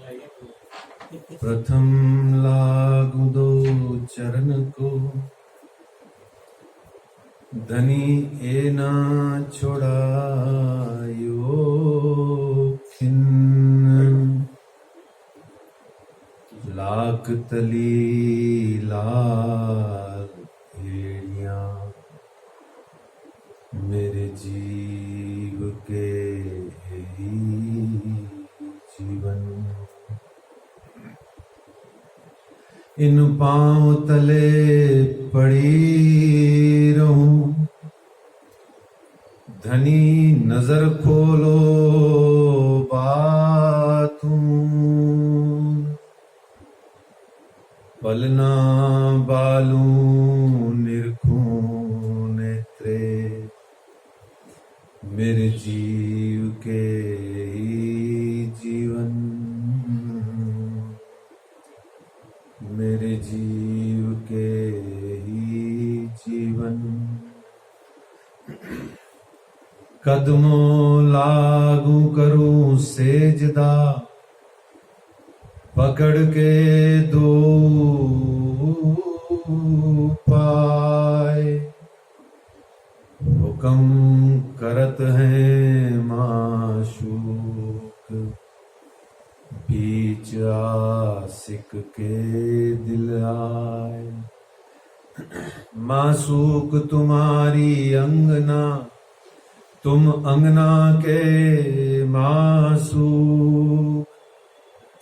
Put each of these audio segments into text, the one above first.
प्रथम लागू दो चरण को, धनी ए ना छोड़ायो खिन्न। लाख तली लाल एड़ियां मेरे जीव के जीवन। इन पांव तले पड़ी रहूं, धनी नजर खोलो बातूं। पलना बालूं निरखूं नेत्रे मेरे जीव के जीवन। मेरे जीव के ही जीवन। कदमों लागू करूं सेजदा, पकड़ के दो पाए। हुक्म करत हैं माशूक, बीच आशिक के दिल आए। मासूक तुम्हारी अंगना, तुम अंगना के मासूक।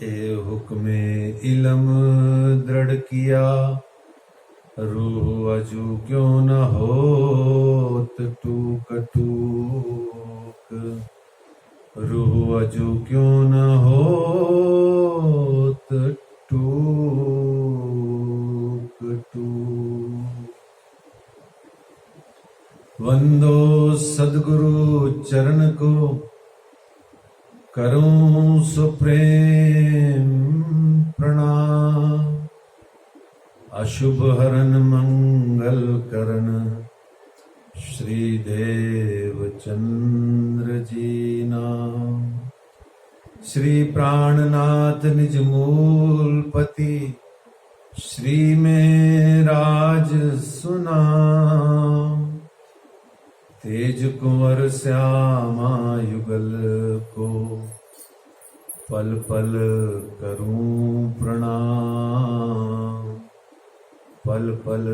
ए हुक्मे इलम दृढ़ किया, रूह अजू क्यों न होत टूक टूक। रूह अजू क्यों न होत टूक टूक। वंदो सद्गुरु चरण को, करूं सुप्रेम प्रणाम। अशुभ हरन मंगल करन, श्री देव चंद्र जी नाम। श्री प्राणनाथ निज मूलपति, श्री में राज सुनाम। तेज कुंवर श्यामा युगल को, पल पल करूं प्रणाम। पल पल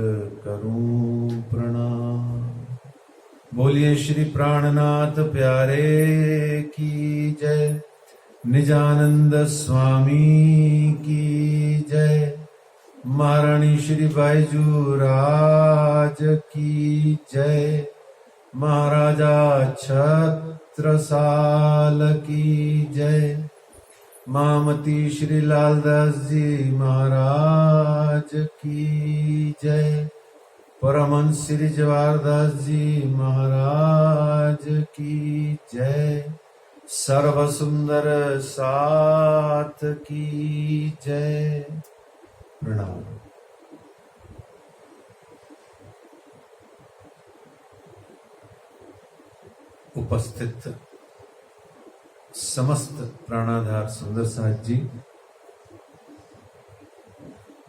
करूं प्रणाम। बोलिए श्री प्राणनाथ प्यारे की जय। निजानंद स्वामी की जय। महारानी श्री बाईजू राज की जय। महाराजा छत्रसाल की जय। मामती श्री लालदास जी महाराज की जय। परमहंस श्री जवाहरदास जी महाराज की जय। सर्व सुंदर साथ की जय। प्रणाम। उपस्थित समस्त प्राणाधार सुंदर साथ जी,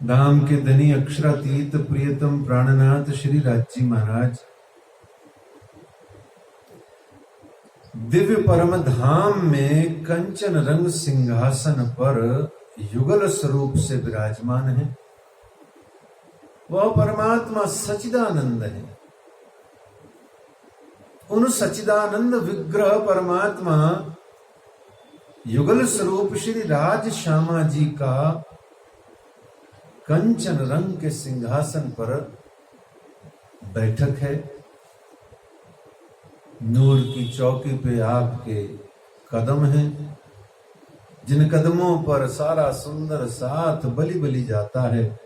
धाम के धनी अक्षरातीत प्रियतम प्राणनाथ श्री राजजी महाराज, दिव्य परम धाम में कंचन रंग सिंहासन पर युगल स्वरूप से विराजमान है। वह परमात्मा सच्चिदानंद है। उन सच्चिदानंद विग्रह परमात्मा युगल स्वरूप श्री राज श्यामा जी का कंचन रंग के सिंहासन पर बैठक है। नूर की चौकी पे आपके कदम हैं, जिन कदमों पर सारा सुंदर साथ बलि बलि जाता है।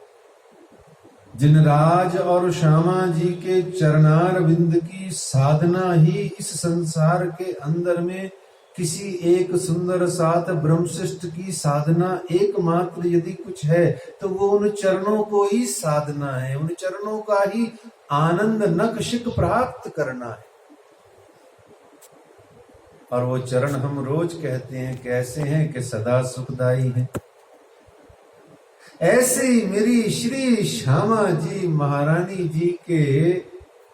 जिन राज और श्यामा जी के चरणार बिंद की साधना ही इस संसार के अंदर में किसी एक सुंदर साथ ब्रह्मशिष्ट की साधना एकमात्र यदि कुछ है तो वो उन चरणों को ही साधना है। उन चरणों का ही आनंद नखशिख प्राप्त करना है। और वो चरण हम रोज कहते हैं कैसे हैं कि सदा सुखदाई हैं। ऐसे ही मेरी श्री श्यामा जी महारानी जी के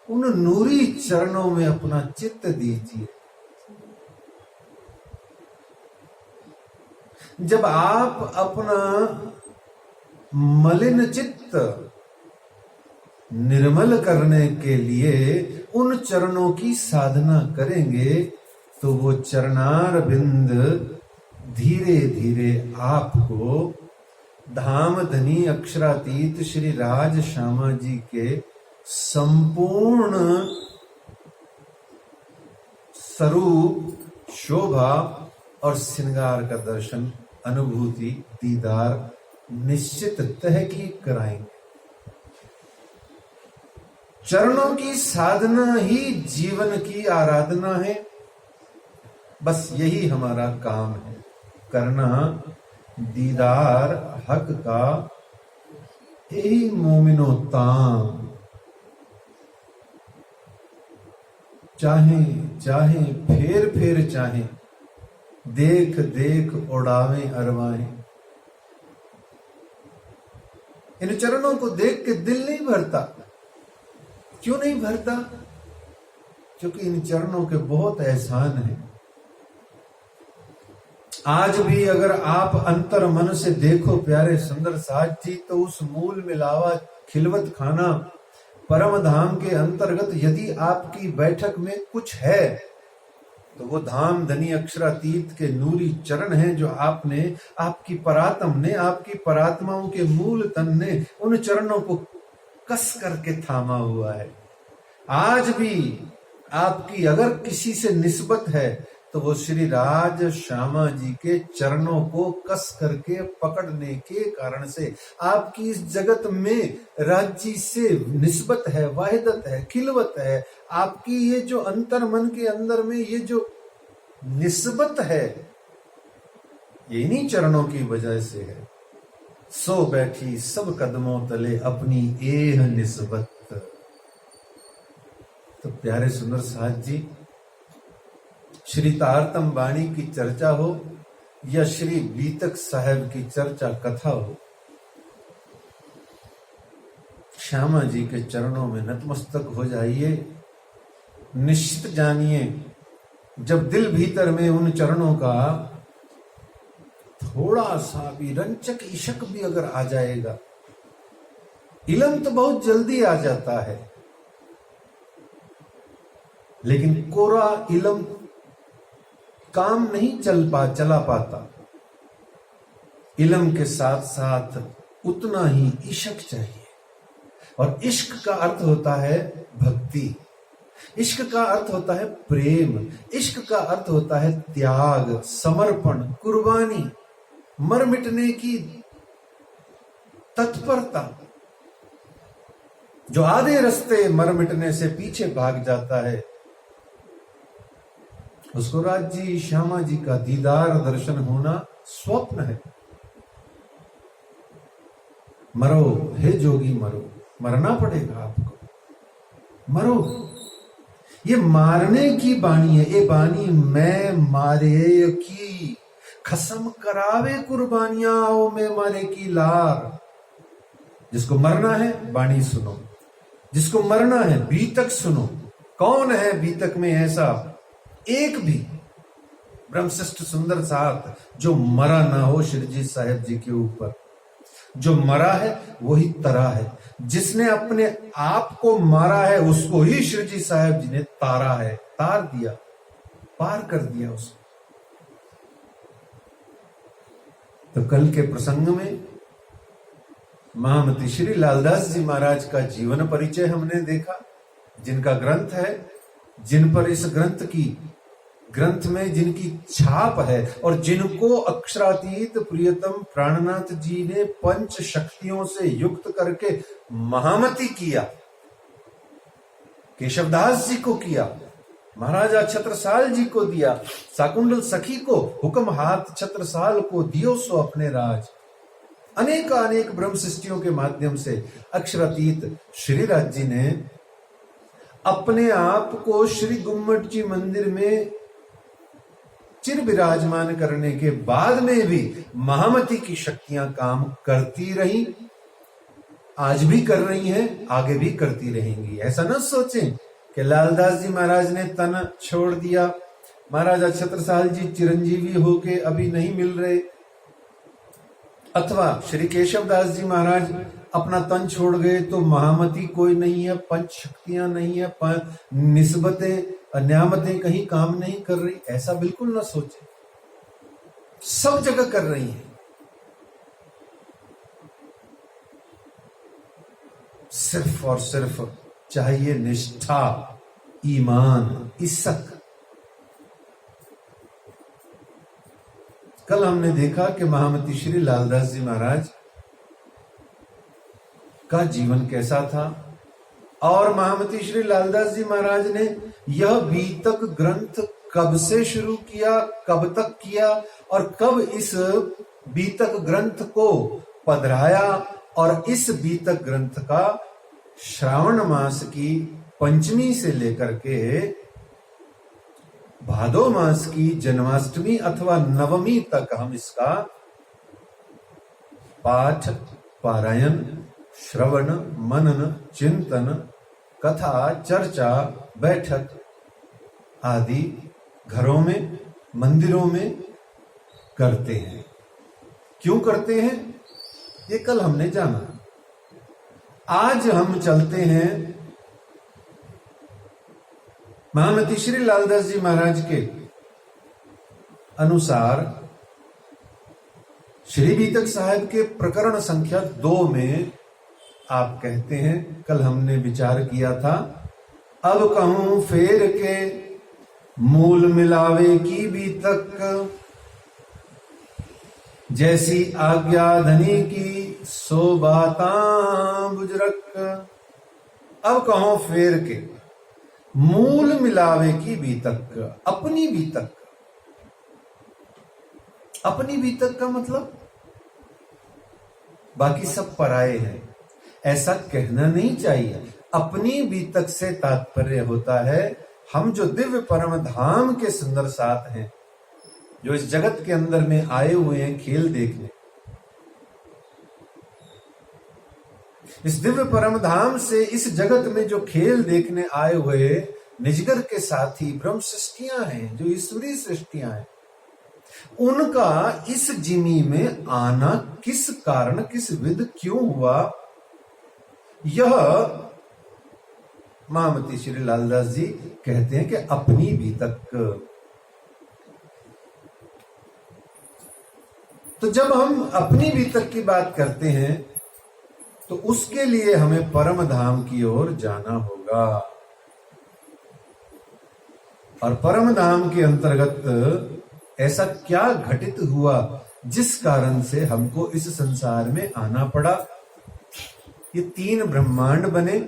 उन नूरी चरणों में अपना चित्त दीजिए। जब आप अपना मलिन चित्त निर्मल करने के लिए उन चरणों की साधना करेंगे तो वो चरणार बिंद धीरे धीरे आपको धाम धनी अक्षरातीत श्री राज श्यामा जी के संपूर्ण स्वरूप शोभा और श्रृंगार का दर्शन अनुभूति दीदार निश्चित तहकीक कराएंगे। चरणों की साधना ही जीवन की आराधना है। बस यही हमारा काम है करना दीदार हक का। यही मोमिनो ताम चाहे चाहे फेर फेर चाहे देख देख उड़ावे अरवाएं। इन चरणों को देख के दिल नहीं भरता। क्यों नहीं भरता? क्योंकि इन चरणों के बहुत एहसान हैं। आज भी अगर आप अंतर मन से देखो प्यारे सुंदर साज जी, तो उस मूल मिलावा खिलवत खाना परम धाम के अंतर्गत यदि आपकी बैठक में कुछ है तो वो धाम धनी अक्षरातीत के नूरी चरण हैं, जो आपने आपकी परात्म ने आपकी परात्माओं के मूल तन ने उन चरणों को कस करके थामा हुआ है। आज भी आपकी अगर किसी से निस्बत है तो वो श्री राज श्यामा जी के चरणों को कस करके पकड़ने के कारण से आपकी इस जगत में राज्य से निस्बत है, वाहिदत है, खिलवत है। आपकी ये जो अंतर मन के अंदर में ये जो निस्बत है, ये इन्हीं चरणों की वजह से है। सो बैठी सब कदमों तले अपनी एह निस्बत। तो प्यारे सुंदर साज जी, श्री तारतम वाणी की चर्चा हो या श्री बीतक साहब की चर्चा कथा हो, श्यामा जी के चरणों में नतमस्तक हो जाइए। निश्चित जानिए, जब दिल भीतर में उन चरणों का थोड़ा सा भी रंचक इशक भी अगर आ जाएगा, इलम तो बहुत जल्दी आ जाता है, लेकिन कोरा इलम काम नहीं चला पाता। इलम के साथ साथ उतना ही इश्क चाहिए। और इश्क का अर्थ होता है भक्ति, इश्क का अर्थ होता है प्रेम, इश्क का अर्थ होता है त्याग, समर्पण, कुर्बानी, मर मिटने की तत्परता। जो आधे रास्ते मर मिटने से पीछे भाग जाता है, उसको राजी श्यामा जी का दीदार दर्शन होना स्वप्न है। मरो हे जोगी मरो, मरना पड़ेगा आपको, मरो। ये मारने की बाणी है, ये बाणी मैं मारे की खसम करावे कुर्बानियां ओ मैं मारे की लार। जिसको मरना है बाणी सुनो, जिसको मरना है बीतक सुनो। कौन है बीतक में ऐसा एक भी ब्रह्मश्रेष्ठ सुंदर साथ जो मरा ना हो श्री जी साहेब जी के ऊपर? जो मरा है वही तरा है। जिसने अपने आप को मारा है उसको ही श्री जी साहेब जी ने तारा है, तार दिया, पार कर दिया उसको। तो कल के प्रसंग में महामती श्री लालदास जी महाराज का जीवन परिचय हमने देखा, जिनका ग्रंथ है, जिन पर इस ग्रंथ में जिनकी छाप है और जिनको अक्षरातीत प्रियतम प्राणनाथ जी ने पंच शक्तियों से युक्त करके महामती किया। केशवदास जी को किया, महाराजा छत्रसाल जी को दिया, शाकुंतल सखी को हुक्म हाथ छत्रसाल को दियो सो अपने राज। अनेक ब्रह्म सृष्टियों के माध्यम से अक्षरातीत श्रीराज जी ने अपने आप को श्री गुम्मट जी मंदिर में चिर विराजमान करने के बाद में भी महामती की शक्तियां काम करती रही, आज भी कर रही हैं, आगे भी करती रहेंगी। ऐसा न सोचें कि लालदास जी महाराज ने तन छोड़ दिया, महाराजा छत्रसाल जी चिरंजीवी होके अभी नहीं मिल रहे, अथवा श्री केशव दास जी महाराज अपना तन छोड़ गए तो महामती कोई नहीं है, पंच शक्तियां नहीं है, निस्बतें न्यामतें कहीं काम नहीं कर रही। ऐसा बिल्कुल ना सोचे, सब जगह कर रही हैं। सिर्फ और सिर्फ चाहिए निष्ठा, ईमान, इज्जत। कल हमने देखा कि महामती श्री लालदास जी महाराज का जीवन कैसा था, और महामती श्री लालदास जी महाराज ने यह बीतक ग्रंथ कब से शुरू किया, कब तक किया, और कब इस बीतक ग्रंथ को पधराया, और इस बीतक ग्रंथ का श्रावण मास की पंचमी से लेकर के भादो मास की जन्माष्टमी अथवा नवमी तक हम इसका पाठ, पारायण, श्रवण, मनन, चिंतन, कथा, चर्चा, बैठक आदि घरों में, मंदिरों में करते हैं। क्यों करते हैं, ये कल हमने जाना। आज हम चलते हैं महामती श्री लालदास जी महाराज के अनुसार श्री बीतक साहिब के प्रकरण संख्या 2 में आप कहते हैं, कल हमने विचार किया था, अब कहूं फेर के मूल मिलावे की बीतक, जैसी आज्ञा धनी की सो बातां बुजरक। अब कहो फेर के मूल मिलावे की बीतक, अपनी बीतक। अपनी बीतक का मतलब बाकी सब पराये हैं, ऐसा कहना नहीं चाहिए। अपनी बीतक से तात्पर्य होता है हम जो दिव्य परम धाम के सुंदर साथ हैं, जो इस जगत के अंदर में आए हुए हैं खेल देखने, इस दिव्य परम धाम से इस जगत में जो खेल देखने आए हुए निजगर के साथी ब्रह्म सृष्टियां हैं, जो ईश्वरीय सृष्टियां हैं, उनका इस जिमी में आना किस कारण, किस विध, क्यों हुआ, यह महामती श्री लालदास जी कहते हैं कि अपनी बीतक। तो जब हम अपनी बीतक की बात करते हैं तो उसके लिए हमें परम धाम की ओर जाना होगा, और परम धाम के अंतर्गत ऐसा क्या घटित हुआ जिस कारण से हमको इस संसार में आना पड़ा। ये 3 ब्रह्मांड बने।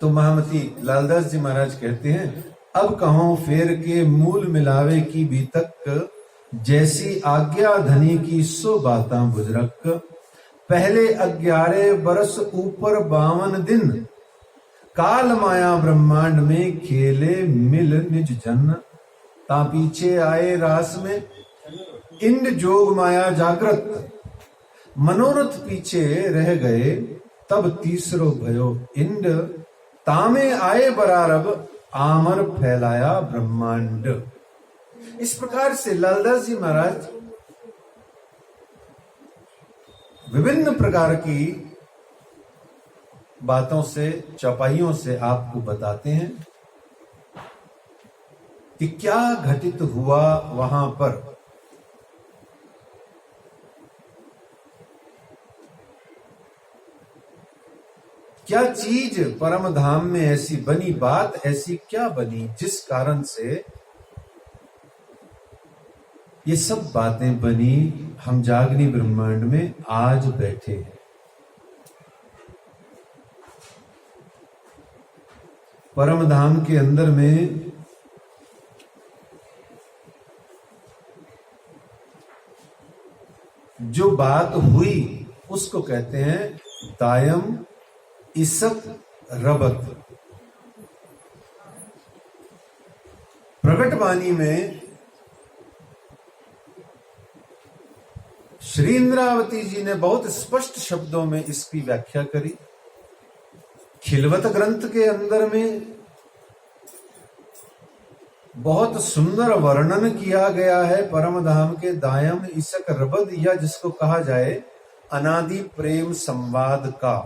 तो महामती लालदास जी महाराज कहते हैं, अब कहो फेर के मूल मिलावे की बीतक, जैसी आज्ञा धनी की सो बातां बुजरक। पहले 11 बरस ऊपर 52 दिन, काल माया ब्रह्मांड में खेले मिल निज जन। ता पीछे आए रास में इंद जोग माया जागृत, मनोरथ पीछे रह गए तब तीसरो भयो इंद। तामे आए बरारब आमर फैलाया ब्रह्मांड। इस प्रकार से लालदास जी महाराज विभिन्न प्रकार की बातों से, चौपाइयों से आपको बताते हैं कि क्या घटित हुआ वहां पर। क्या चीज परम धाम में ऐसी बनी, बात ऐसी क्या बनी जिस कारण से ये सब बातें बनी। हम जागनी ब्रह्मांड में आज बैठे हैं। परम धाम के अंदर में जो बात हुई उसको कहते हैं दायम इसक रबत। प्रगट वाणी में श्री इंद्रावती जी ने बहुत स्पष्ट शब्दों में इसकी व्याख्या करी। खिलवत ग्रंथ के अंदर में बहुत सुंदर वर्णन किया गया है परम धाम के दायम इसक रबद, या जिसको कहा जाए अनादि प्रेम संवाद का।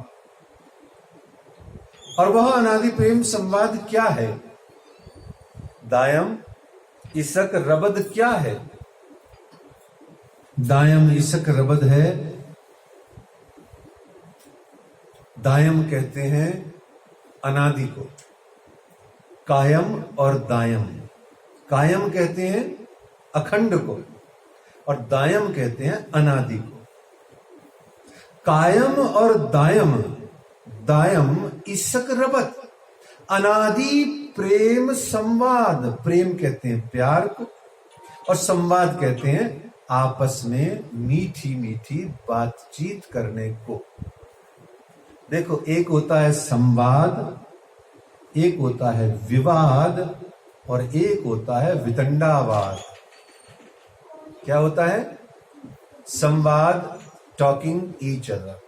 और वह अनादि प्रेम संवाद क्या है? दायम इसक रबद क्या है? दायम इसक रबद है, दायम कहते हैं अनादि को, कायम और दायम। कायम कहते हैं अखंड को और दायम कहते हैं अनादि को। कायम और दायम, दायम इसक रबत, अनादि प्रेम संवाद। प्रेम कहते हैं प्यार को और संवाद कहते हैं आपस में मीठी मीठी बातचीत करने को। देखो, एक होता है संवाद, एक होता है विवाद और एक होता है वितंडावाद। क्या होता है? संवाद, talking each other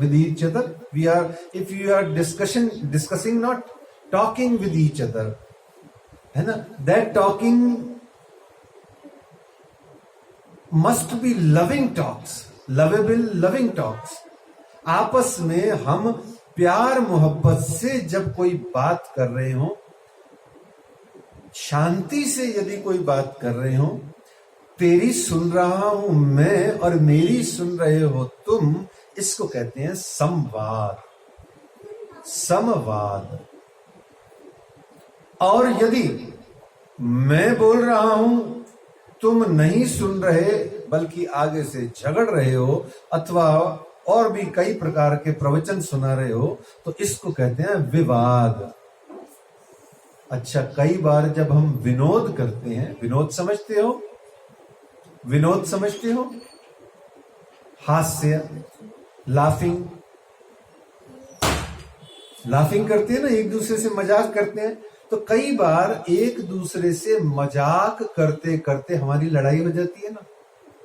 with each other. If you are discussing, not talking with each other, है ना? That talking must be loving talks, loving talks. आपस में हम प्यार मोहब्बत से जब कोई बात कर रहे हो, शांति से यदि कोई बात कर रहे हो, तेरी सुन रहा हूं मैं और मेरी सुन रहे हो तुम, इसको कहते हैं संवाद, समवाद। और यदि मैं बोल रहा हूं, तुम नहीं सुन रहे बल्कि आगे से झगड़ रहे हो अथवा और भी कई प्रकार के प्रवचन सुना रहे हो, तो इसको कहते हैं विवाद। अच्छा, कई बार जब हम विनोद करते हैं, विनोद समझते हो? विनोद समझते हो? हास्य, लाफिंग करते हैं ना, एक दूसरे से मजाक करते हैं। तो कई बार एक दूसरे से मजाक करते करते हमारी लड़ाई हो जाती है ना।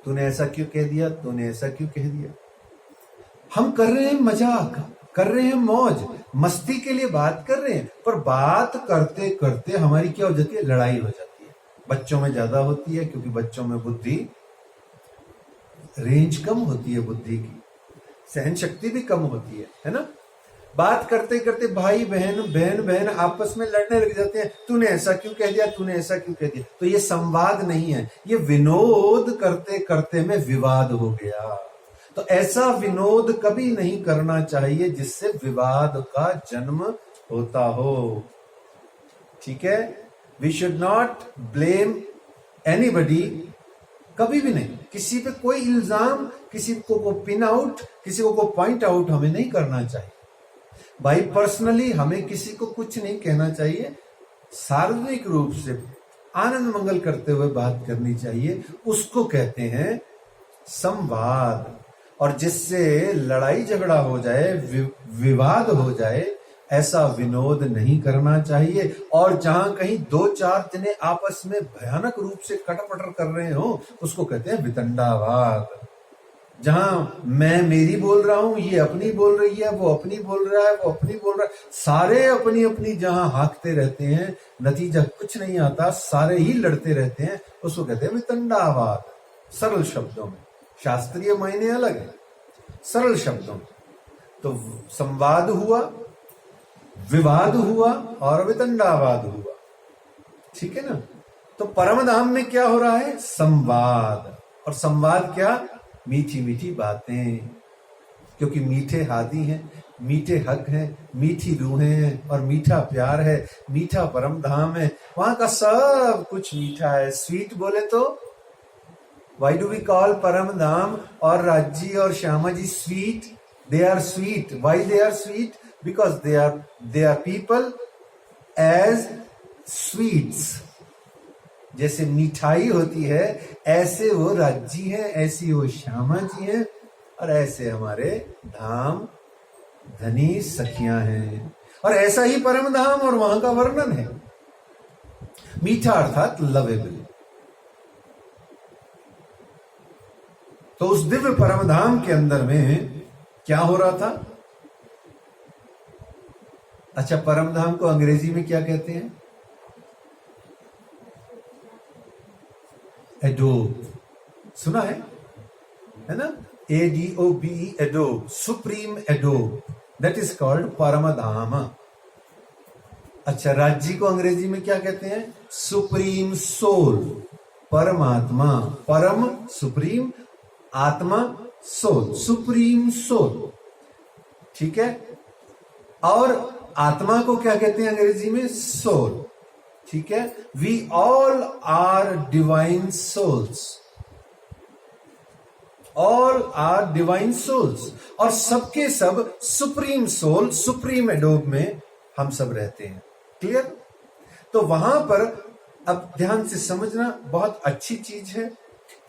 तूने ऐसा क्यों कह दिया, तूने ऐसा क्यों कह दिया। हम कर रहे हैं मजाक, कर रहे हैं मौज मस्ती के लिए बात कर रहे हैं, पर बात करते करते हमारी क्या हो जाती है? लड़ाई हो जाती है। बच्चों में ज्यादा होती है क्योंकि बच्चों में बुद्धि रेंज कम होती है, बुद्धि की सहन शक्ति भी कम होती है ना। बात करते करते भाई बहन आपस में लड़ने लग जाते हैं। तूने ऐसा क्यों कह दिया, तूने ऐसा क्यों कह दिया। तो ये संवाद नहीं है, ये विनोद करते करते में विवाद हो गया। तो ऐसा विनोद कभी नहीं करना चाहिए जिससे विवाद का जन्म होता हो। ठीक है? We should not blame anybody, कभी भी नहीं। किसी पे कोई इल्जाम, किसी को पिन आउट, किसी को पॉइंट आउट हमें नहीं करना चाहिए। भाई पर्सनली हमें किसी को कुछ नहीं कहना चाहिए, सार्वजनिक रूप से आनंद मंगल करते हुए बात करनी चाहिए। उसको कहते हैं संवाद। और जिससे लड़ाई झगड़ा हो जाए, विवाद हो जाए, ऐसा विनोद नहीं करना चाहिए। और जहां कहीं दो चार जने आपस में भयानक रूप से कटपटर कर रहे हो, उसको कहते हैं वितंडावाद। जहां मैं मेरी बोल रहा हूं, ये अपनी बोल रही है, वो अपनी बोल रहा है, वो अपनी बोल रहा है, सारे अपनी अपनी जहां हाँकते रहते हैं, नतीजा कुछ नहीं आता, सारे ही लड़ते रहते हैं, उसको कहते हैं वितंडावाद। सरल शब्दों में, शास्त्रीय मायने अलग है, सरल शब्दों में। तो संवाद हुआ, विवाद हुआ और वितंडावाद हुआ। ठीक है ना? तो परम धाम में क्या हो रहा है? संवाद। और संवाद क्या? मीठी मीठी बातें। क्योंकि मीठे हादी हैं, मीठे हक हैं, मीठी रूहें हैं और मीठा प्यार है, मीठा परम धाम है। वहां का सब कुछ मीठा है। स्वीट बोले तो why do we call परम धाम और राज्जी और श्यामा जी sweet? They are sweet. Why they are sweet? Because they are people as sweets. जैसे मिठाई होती है, ऐसे वो राज्जी हैं, ऐसी वो श्यामा जी हैं और ऐसे हमारे धाम धनी सखियां हैं। और ऐसा ही परम धाम और वहां का वर्णन है। मीठा अर्थात लवेबल। तो उस दिव्य परम धाम के अंदर में क्या हो रहा था? अच्छा, परम धाम को अंग्रेजी में क्या कहते हैं? एडोब, सुना है ना? ADOBE, adobe, supreme adobe, that is called परम धाम। अच्छा, राज्य को अंग्रेजी में क्या कहते हैं? सुप्रीम सोल, परमात्मा, परम सुप्रीम, आत्मा सोल, सुप्रीम सोल, ठीक है। और आत्मा को क्या कहते हैं अंग्रेजी में? सोल, ठीक है। We all are divine souls, all are divine souls, और सबके सब सुप्रीम सोल, सुप्रीम एडोब में हम सब रहते हैं। क्लियर? तो वहां पर अब ध्यान से समझना, बहुत अच्छी चीज है।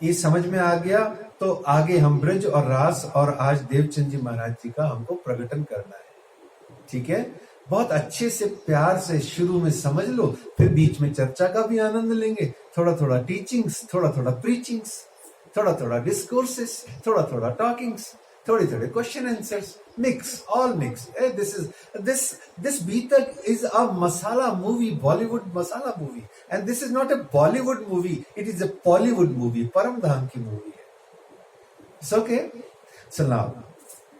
ये समझ में आ गया तो आगे हम ब्रज और रास और आज देवचंद जी महाराज जी का हमको प्रकटन करना है, ठीक है। बहुत अच्छे से प्यार से शुरू में समझ लो, फिर बीच में चर्चा का भी आनंद लेंगे। थोड़ा थोड़ा टीचिंग्स, थोड़ा थोड़ा प्रीचिंग्स, थोड़ा थोड़ा डिस्कोर्सेस, थोड़ा थोड़ा टॉकिंग्स, थोड़े थोड़े question answers, mix, all mix. This Beatak is a masala movie, Bollywood masala movie, and this is not a Bollywood movie, it is a Bollywood movie, परम धाम की मूवी है। It's okay. So now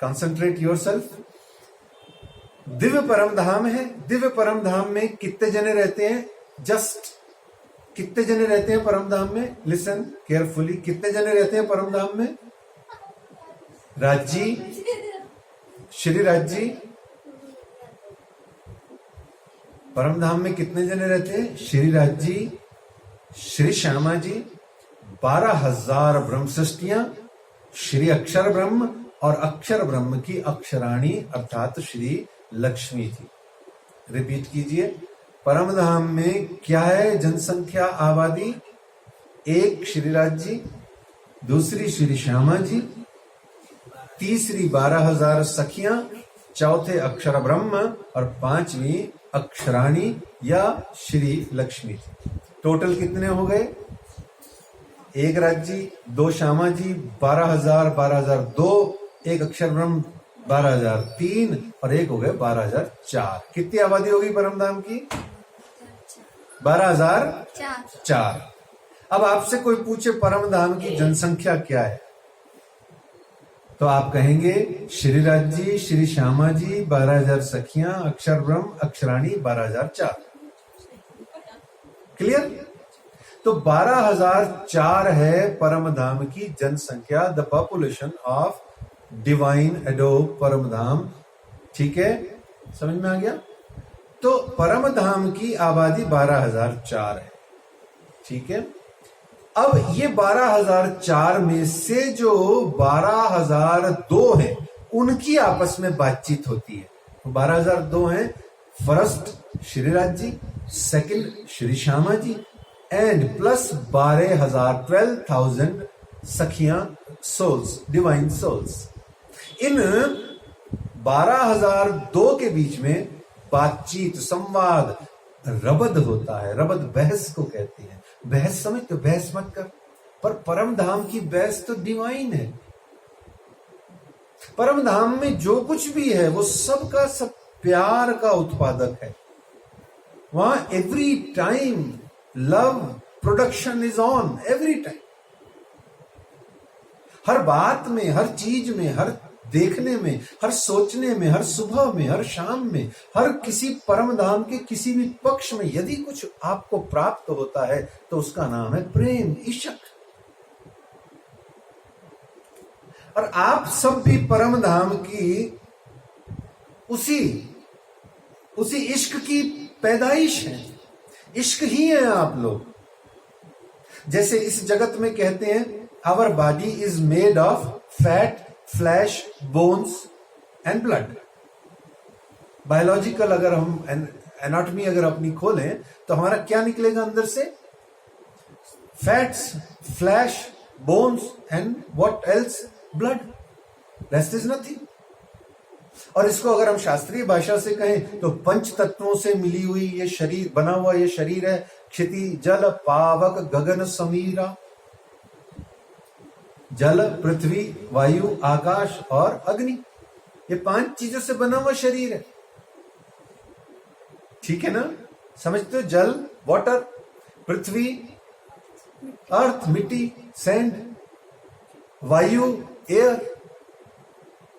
concentrate yourself. Divya परम धाम है। दिव्य परम धाम में कितने जने रहते हैं? जस्ट कितने जने रहते हैं परम धाम में? लिसन केयरफुली, कितने जने रहते हैं परम धाम में? राजी, श्री राजी, परम धाम में कितने जने रहते हैं? श्री राजी, श्री श्यामा जी, 12,000 ब्रह्म सृष्टियां, श्री अक्षर ब्रह्म और अक्षर ब्रह्म की अक्षराणी अर्थात श्री लक्ष्मी जी। रिपीट कीजिए, परम धाम में क्या है जनसंख्या आबादी? एक श्री राज जी, दूसरी श्री श्यामा जी, तीसरी 12,000 सखियां, चौथे अक्षर ब्रह्म और पांचवी अक्षराणी या श्री लक्ष्मी जी। टोटल कितने हो गए? एक राज जी, दो श्यामा जी, 12,000, 12,002, एक अक्षर ब्रह्म 12,003 और एक हो गए 12,004। कितनी आबादी होगी परमधाम की? 12,004। अब आपसे कोई पूछे परमधाम की जनसंख्या क्या है, तो आप कहेंगे श्री राज जी, श्री श्यामा जी, 12,000 सखियां, अक्षर ब्रह्म, अक्षराणी 12,004। क्लियर? तो 12,004 है परमधाम की जनसंख्या, द पॉपुलेशन ऑफ डिवाइन एडोब परमधाम। ठीक है, समझ में आ गया? तो परमधाम की आबादी 12,004 है। ठीक है, अब ये 12,004 में से जो 12,002 है उनकी आपस में बातचीत होती है। तो 12,002 है, first Shri Raj ji, second Shri Shyama ji and plus 12,000 सखियां, सोल्स, डिवाइन सोल्स। इन 12,002 के बीच में बातचीत, संवाद, रबद होता है। रबद बहस को कहते हैं। बहस समझ तो बहस मत कर, पर परम धाम की बहस तो डिवाइन है। परम धाम में जो कुछ भी है वो सब का सब प्यार का उत्पादक है। वहां every time love production is on, every time. हर बात में, हर चीज में, हर देखने में, हर सोचने में, हर सुबह में, हर शाम में, हर किसी परम धाम के किसी भी पक्ष में यदि कुछ आपको प्राप्त होता है तो उसका नाम है प्रेम, इश्क। और आप सब भी परम धाम की उसी इश्क की पैदाइश है। इश्क ही है आप लोग। जैसे इस जगत में कहते हैं our body is made of fat, flesh, bones and blood. Biological अगर हम एनाटॉमी अगर अपनी खोलें तो हमारा क्या निकलेगा अंदर से? Fats, flash, bones and what else? Blood. Rest is nothing. और इसको अगर हम शास्त्रीय भाषा से कहें तो पंच तत्वों से मिली हुई ये शरीर, बना हुआ ये शरीर है। क्षिति जल पावक गगन समीरा। जल, पृथ्वी, वायु, आकाश और अग्नि, ये 5 चीजों से बना हुआ शरीर है। ठीक है ना? समझते हो? जल वाटर, पृथ्वी अर्थ मिट्टी सैंड, वायु एयर,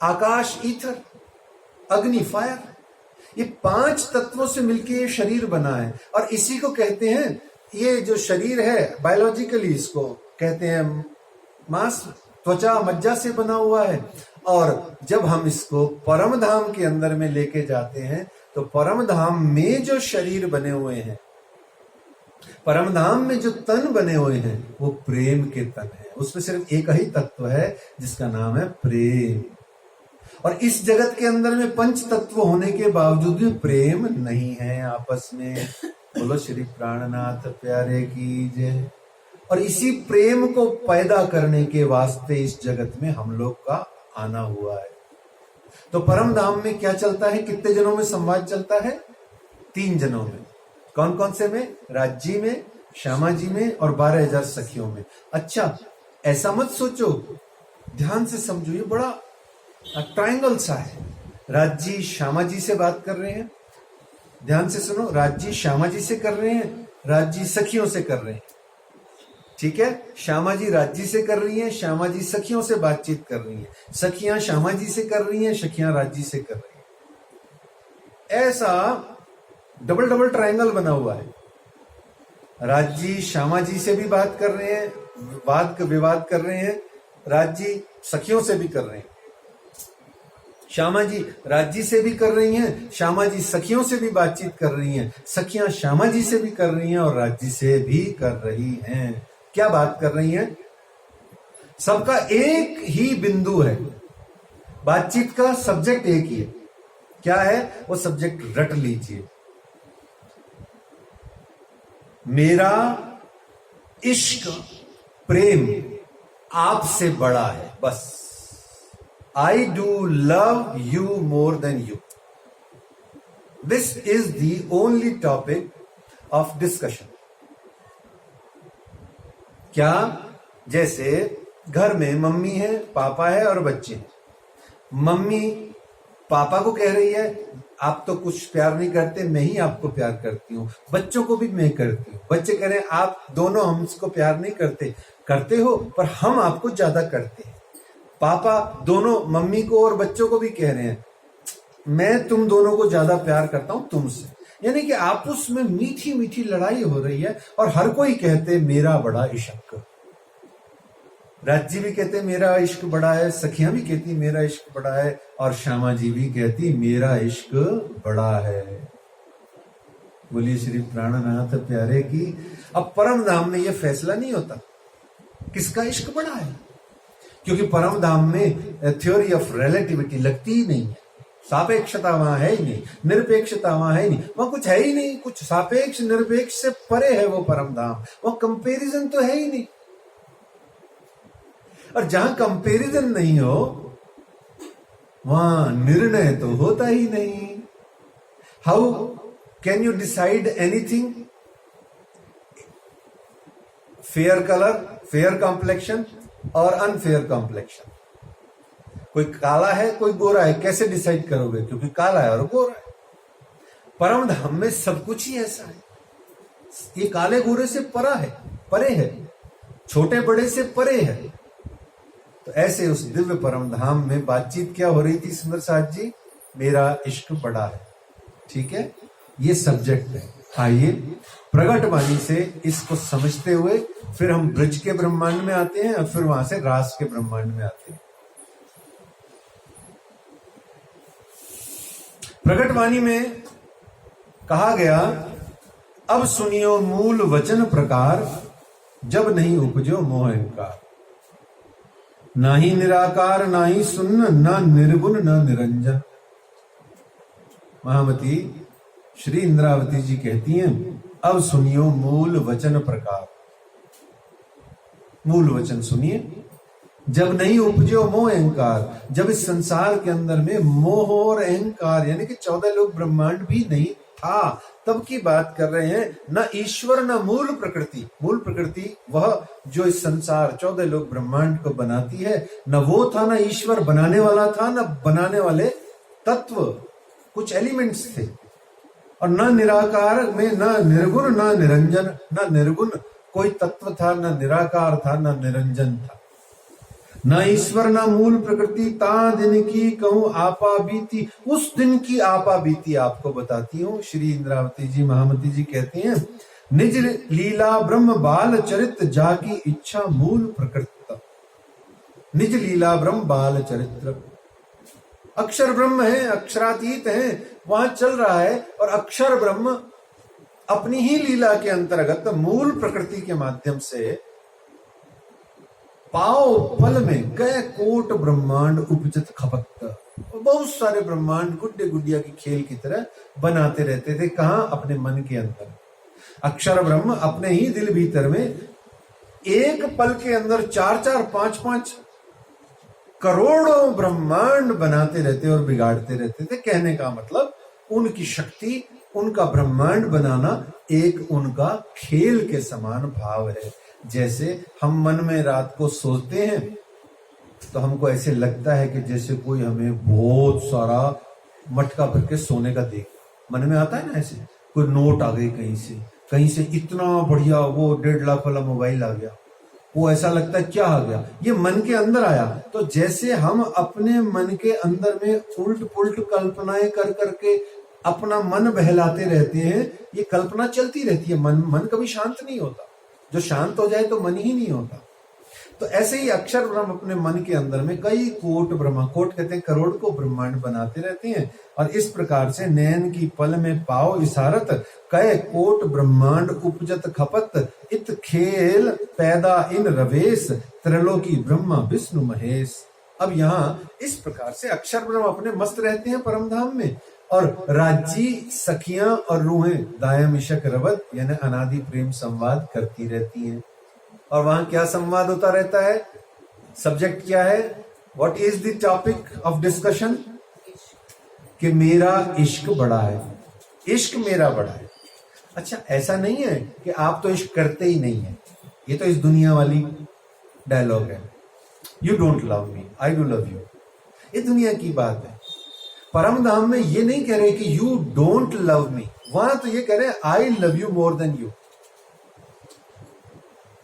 आकाश ईथर, अग्नि फायर, ये 5 तत्वों से मिलकर ये शरीर बना है। और इसी को कहते हैं, ये जो शरीर है बायोलॉजिकली इसको कहते हैं मांस, त्वचा, मज्जा से बना हुआ है। और जब हम इसको परम धाम के अंदर में लेके जाते हैं तो परम धाम में जो शरीर बने हुए हैं, परम धाम में जो तन बने हुए हैं, वो प्रेम के तन है। उसमें सिर्फ एक ही तत्व है जिसका नाम है प्रेम। और इस जगत के अंदर में 5 तत्व होने के बावजूद भी प्रेम नहीं है आपस में। बोलो श्री प्राणनाथ प्यारे की जय। और इसी प्रेम को पैदा करने के वास्ते इस जगत में हम लोग का आना हुआ है। तो परम धाम में क्या चलता है? कितने जनों में संवाद चलता है? 3 जनों में। कौन कौन से में? राज्य में, श्यामा जी में और 12,000 सखियों में। अच्छा, ऐसा मत सोचो, ध्यान से समझो, ये बड़ा ट्रायंगल सा है। राज्य श्यामा जी से बात कर रहे हैं, ध्यान से सुनो, राज्य श्यामा जी से कर रहे हैं, राज्य सखियों से कर रहे हैं। ठीक है? श्यामा जी राज्य से कर रही हैं, श्यामा जी सखियों से बातचीत कर रही हैं, सखियां श्यामा जी से कर रही हैं, सखियां राज्य से कर रही हैं। ऐसा डबल डबल ट्रायंगल बना हुआ है। राज्य श्यामा जी से भी बात कर रहे हैं, विवाद कर रहे हैं, राज्य सखियों से भी कर रहे हैं। श्यामा जी राज्य से भी कर रही हैं, श्यामा जी सखियों से भी बातचीत कर रही हैं, सखियां श्यामा जी से भी कर रही हैं और राज्य से भी कर रही हैं। क्या बात कर रही हैं? सबका एक ही बिंदु है, बातचीत का सब्जेक्ट एक ही है। क्या है वो सब्जेक्ट? रट लीजिए, मेरा इश्क प्रेम आपसे बड़ा है। बस, I do love you more than you. This is the only topic of discussion. क्या? जैसे घर में मम्मी है, पापा है और बच्चे हैं। मम्मी पापा को कह रही है आप तो कुछ प्यार नहीं करते, मैं ही आपको प्यार करती हूँ। बच्चों को भी मैं करती हूँ। बच्चे कह रहे हैं आप दोनों हमको प्यार नहीं करते, करते हो पर हम आपको ज्यादा करते हैं। पापा दोनों मम्मी को और बच्चों को भी कह रहे हैं मैं तुम दोनों को ज्यादा प्यार करता हूं तुमसे। यानी कि आपस में मीठी मीठी लड़ाई हो रही है और हर कोई कहते मेरा बड़ा इश्क। राज्य भी कहते मेरा इश्क बड़ा है, सखियां भी कहती मेरा इश्क बड़ा है और श्यामा जी भी कहती मेरा इश्क बड़ा है। बोलिए श्री प्राणनाथ प्यारे की। अब परम धाम में यह फैसला नहीं होता किसका इश्क बड़ा है, क्योंकि परम धाम में थ्योरी ऑफ रिलेटिविटी लगती ही नहीं है। सापेक्षता वहां है ही नहीं, निरपेक्षता वहां है ही नहीं, वहां कुछ है ही नहीं। कुछ सापेक्ष निरपेक्ष से परे है वो परम धाम, वहां कंपैरिजन तो है ही नहीं। और जहां कंपैरिजन नहीं हो वहां निर्णय तो होता ही नहीं। How can you decide anything? Fair colour, fair complexion और अनफेयर कॉम्प्लेक्शन। कोई काला है कोई गोरा है, कैसे डिसाइड करोगे? क्योंकि काला है और गोरा है। परम धाम में सब कुछ ही ऐसा है। ये काले गोरे से परे है, छोटे बड़े से परे है। तो ऐसे उस दिव्य परम धाम में बातचीत क्या हो रही थी सुंदर साथ जी? मेरा इश्क बड़ा है। ठीक है, ये सब्जेक्ट है। आइए प्रगट वाणी से इसको समझते हुए फिर हम ब्रज के ब्रह्मांड में आते हैं और फिर वहां से रास के ब्रह्मांड में आते हैं। प्रगट वाणी में कहा गया अब सुनियो मूल वचन प्रकार, जब नहीं उपजो मोह अहंकार। ना ही निराकार ना ही शून्य, ना निर्गुण ना निरंजन। महामती श्री इंद्रावती जी कहती हैं अब सुनियो मूल वचन प्रकार। मूल वचन सुनिए। जब नहीं उपजो मोह अहंकार, जब इस संसार के अंदर में मोह और अहंकार यानी कि 14 लोग ब्रह्मांड भी नहीं था तब की बात कर रहे हैं, न ईश्वर न मूल प्रकृति। मूल प्रकृति वह जो इस संसार 14 लोक ब्रह्मांड को बनाती है, न वो था, न ईश्वर बनाने वाला था, न बनाने वाले तत्व कुछ एलिमेंट्स थे, और न निराकार में न निर्गुण न निरंजन, न निर्गुण कोई तत्व था, न निराकार था, न निरंजन था, न ईश्वर न मूल प्रकृति। ता दिन की कहूं आपा बीती, उस दिन की आपा बीती आपको बताती हूँ। श्री इंद्रावती जी महामती जी कहते हैं, निज लीला ब्रह्म बाल चरित्र जाकी इच्छा मूल प्रकृति। निज लीला ब्रह्म बाल चरित्र, अक्षर ब्रह्म है, अक्षरातीत है, वहां चल रहा है, और अक्षर ब्रह्म अपनी ही लीला के अंतर्गत मूल प्रकृति के माध्यम से पाओ पल में गए कोट ब्रह्मांड उपजत खपत। बहुत सारे ब्रह्मांड गुड्डे गुडिया की खेल की तरह बनाते रहते थे। कहां? अपने मन के अंदर। अक्षर ब्रह्म अपने ही दिल भीतर में एक पल के अंदर 4-4, 5-5 करोड़ों ब्रह्मांड बनाते रहते और बिगाड़ते रहते थे। कहने का मतलब उनकी शक्ति, उनका ब्रह्मांड बनाना एक उनका खेल के समान भाव है। जैसे हम मन में रात को सोते हैं तो हमको ऐसे लगता है कि जैसे कोई हमें बहुत सारा मटका भर के सोने का देख मन में आता है ना, ऐसे कोई नोट आ गई कहीं से इतना बढ़िया वो 1.5 लाख वाला मोबाइल आ गया, वो ऐसा लगता है क्या आ गया, ये मन के अंदर आया। तो जैसे हम अपने मन के अंदर में उल्ट पुल्ट कल्पनाएं कर करके अपना मन बहलाते रहते हैं, ये कल्पना चलती रहती है। मन कभी शांत नहीं होता। जो शांत हो जाए तो मन ही नहीं होता। तो ऐसे ही अक्षर ब्रह्म अपने मन के अंदर में कई कोट ब्रह्मा, कोट कहते हैं करोड़ को ब्रह्मांड बनाते रहते हैं, और इस प्रकार से नैन की पल में पाओ इशारत कई कोट ब्रह्मांड उपजत खपत। इत खेल पैदा इन रवेश त्रैलोकी ब्रह्मा विष्णु महेश। अब यहाँ इस प्रकार से अक्षर ब्रह्म अपने मस्त रहते हैं परम धाम में, और राज्जी सखियां और रूहें दायम इशक रवत यानी अनादि प्रेम संवाद करती रहती हैं। और वहां क्या संवाद होता रहता है? सब्जेक्ट क्या है? What is the topic of discussion? कि मेरा इश्क बड़ा है, इश्क मेरा बड़ा है। अच्छा, ऐसा नहीं है कि आप तो इश्क करते ही नहीं है, ये तो इस दुनिया वाली डायलॉग है। You don't love me, I do love you, ये दुनिया की बात है। परम धाम में ये नहीं कह रहे कि यू डोंट लव मी, वहां तो ये कह रहे हैं I love you more than you.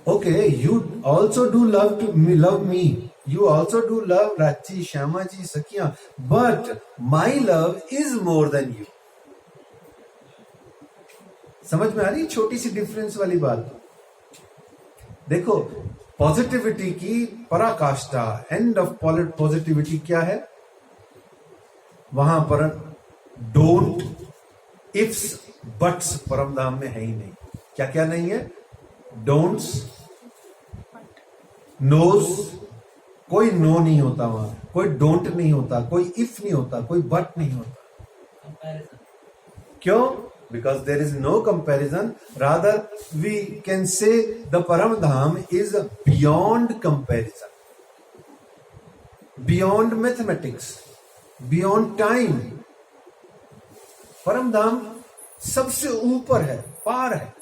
Okay, you also do love me, you also do love राची श्यामा जी सखियां, but my love is more than you. समझ में आ रही छोटी सी डिफरेंस वाली बात? देखो, पॉजिटिविटी की पराकाष्ठा, एंड ऑफ पॉजिटिविटी क्या है? वहां पर डोंट, इफ्स, बट्स परम धाम में है ही नहीं। क्या क्या नहीं है? डोंट्स, नोज, कोई नो नहीं होता वहां, कोई डोंट नहीं होता, कोई इफ नहीं होता, कोई बट नहीं होता। क्यों? Because there is no comparison. Rather, we can say the Param Dham is beyond comparison, beyond mathematics, beyond time. परम धाम सबसे ऊपर है, पार है।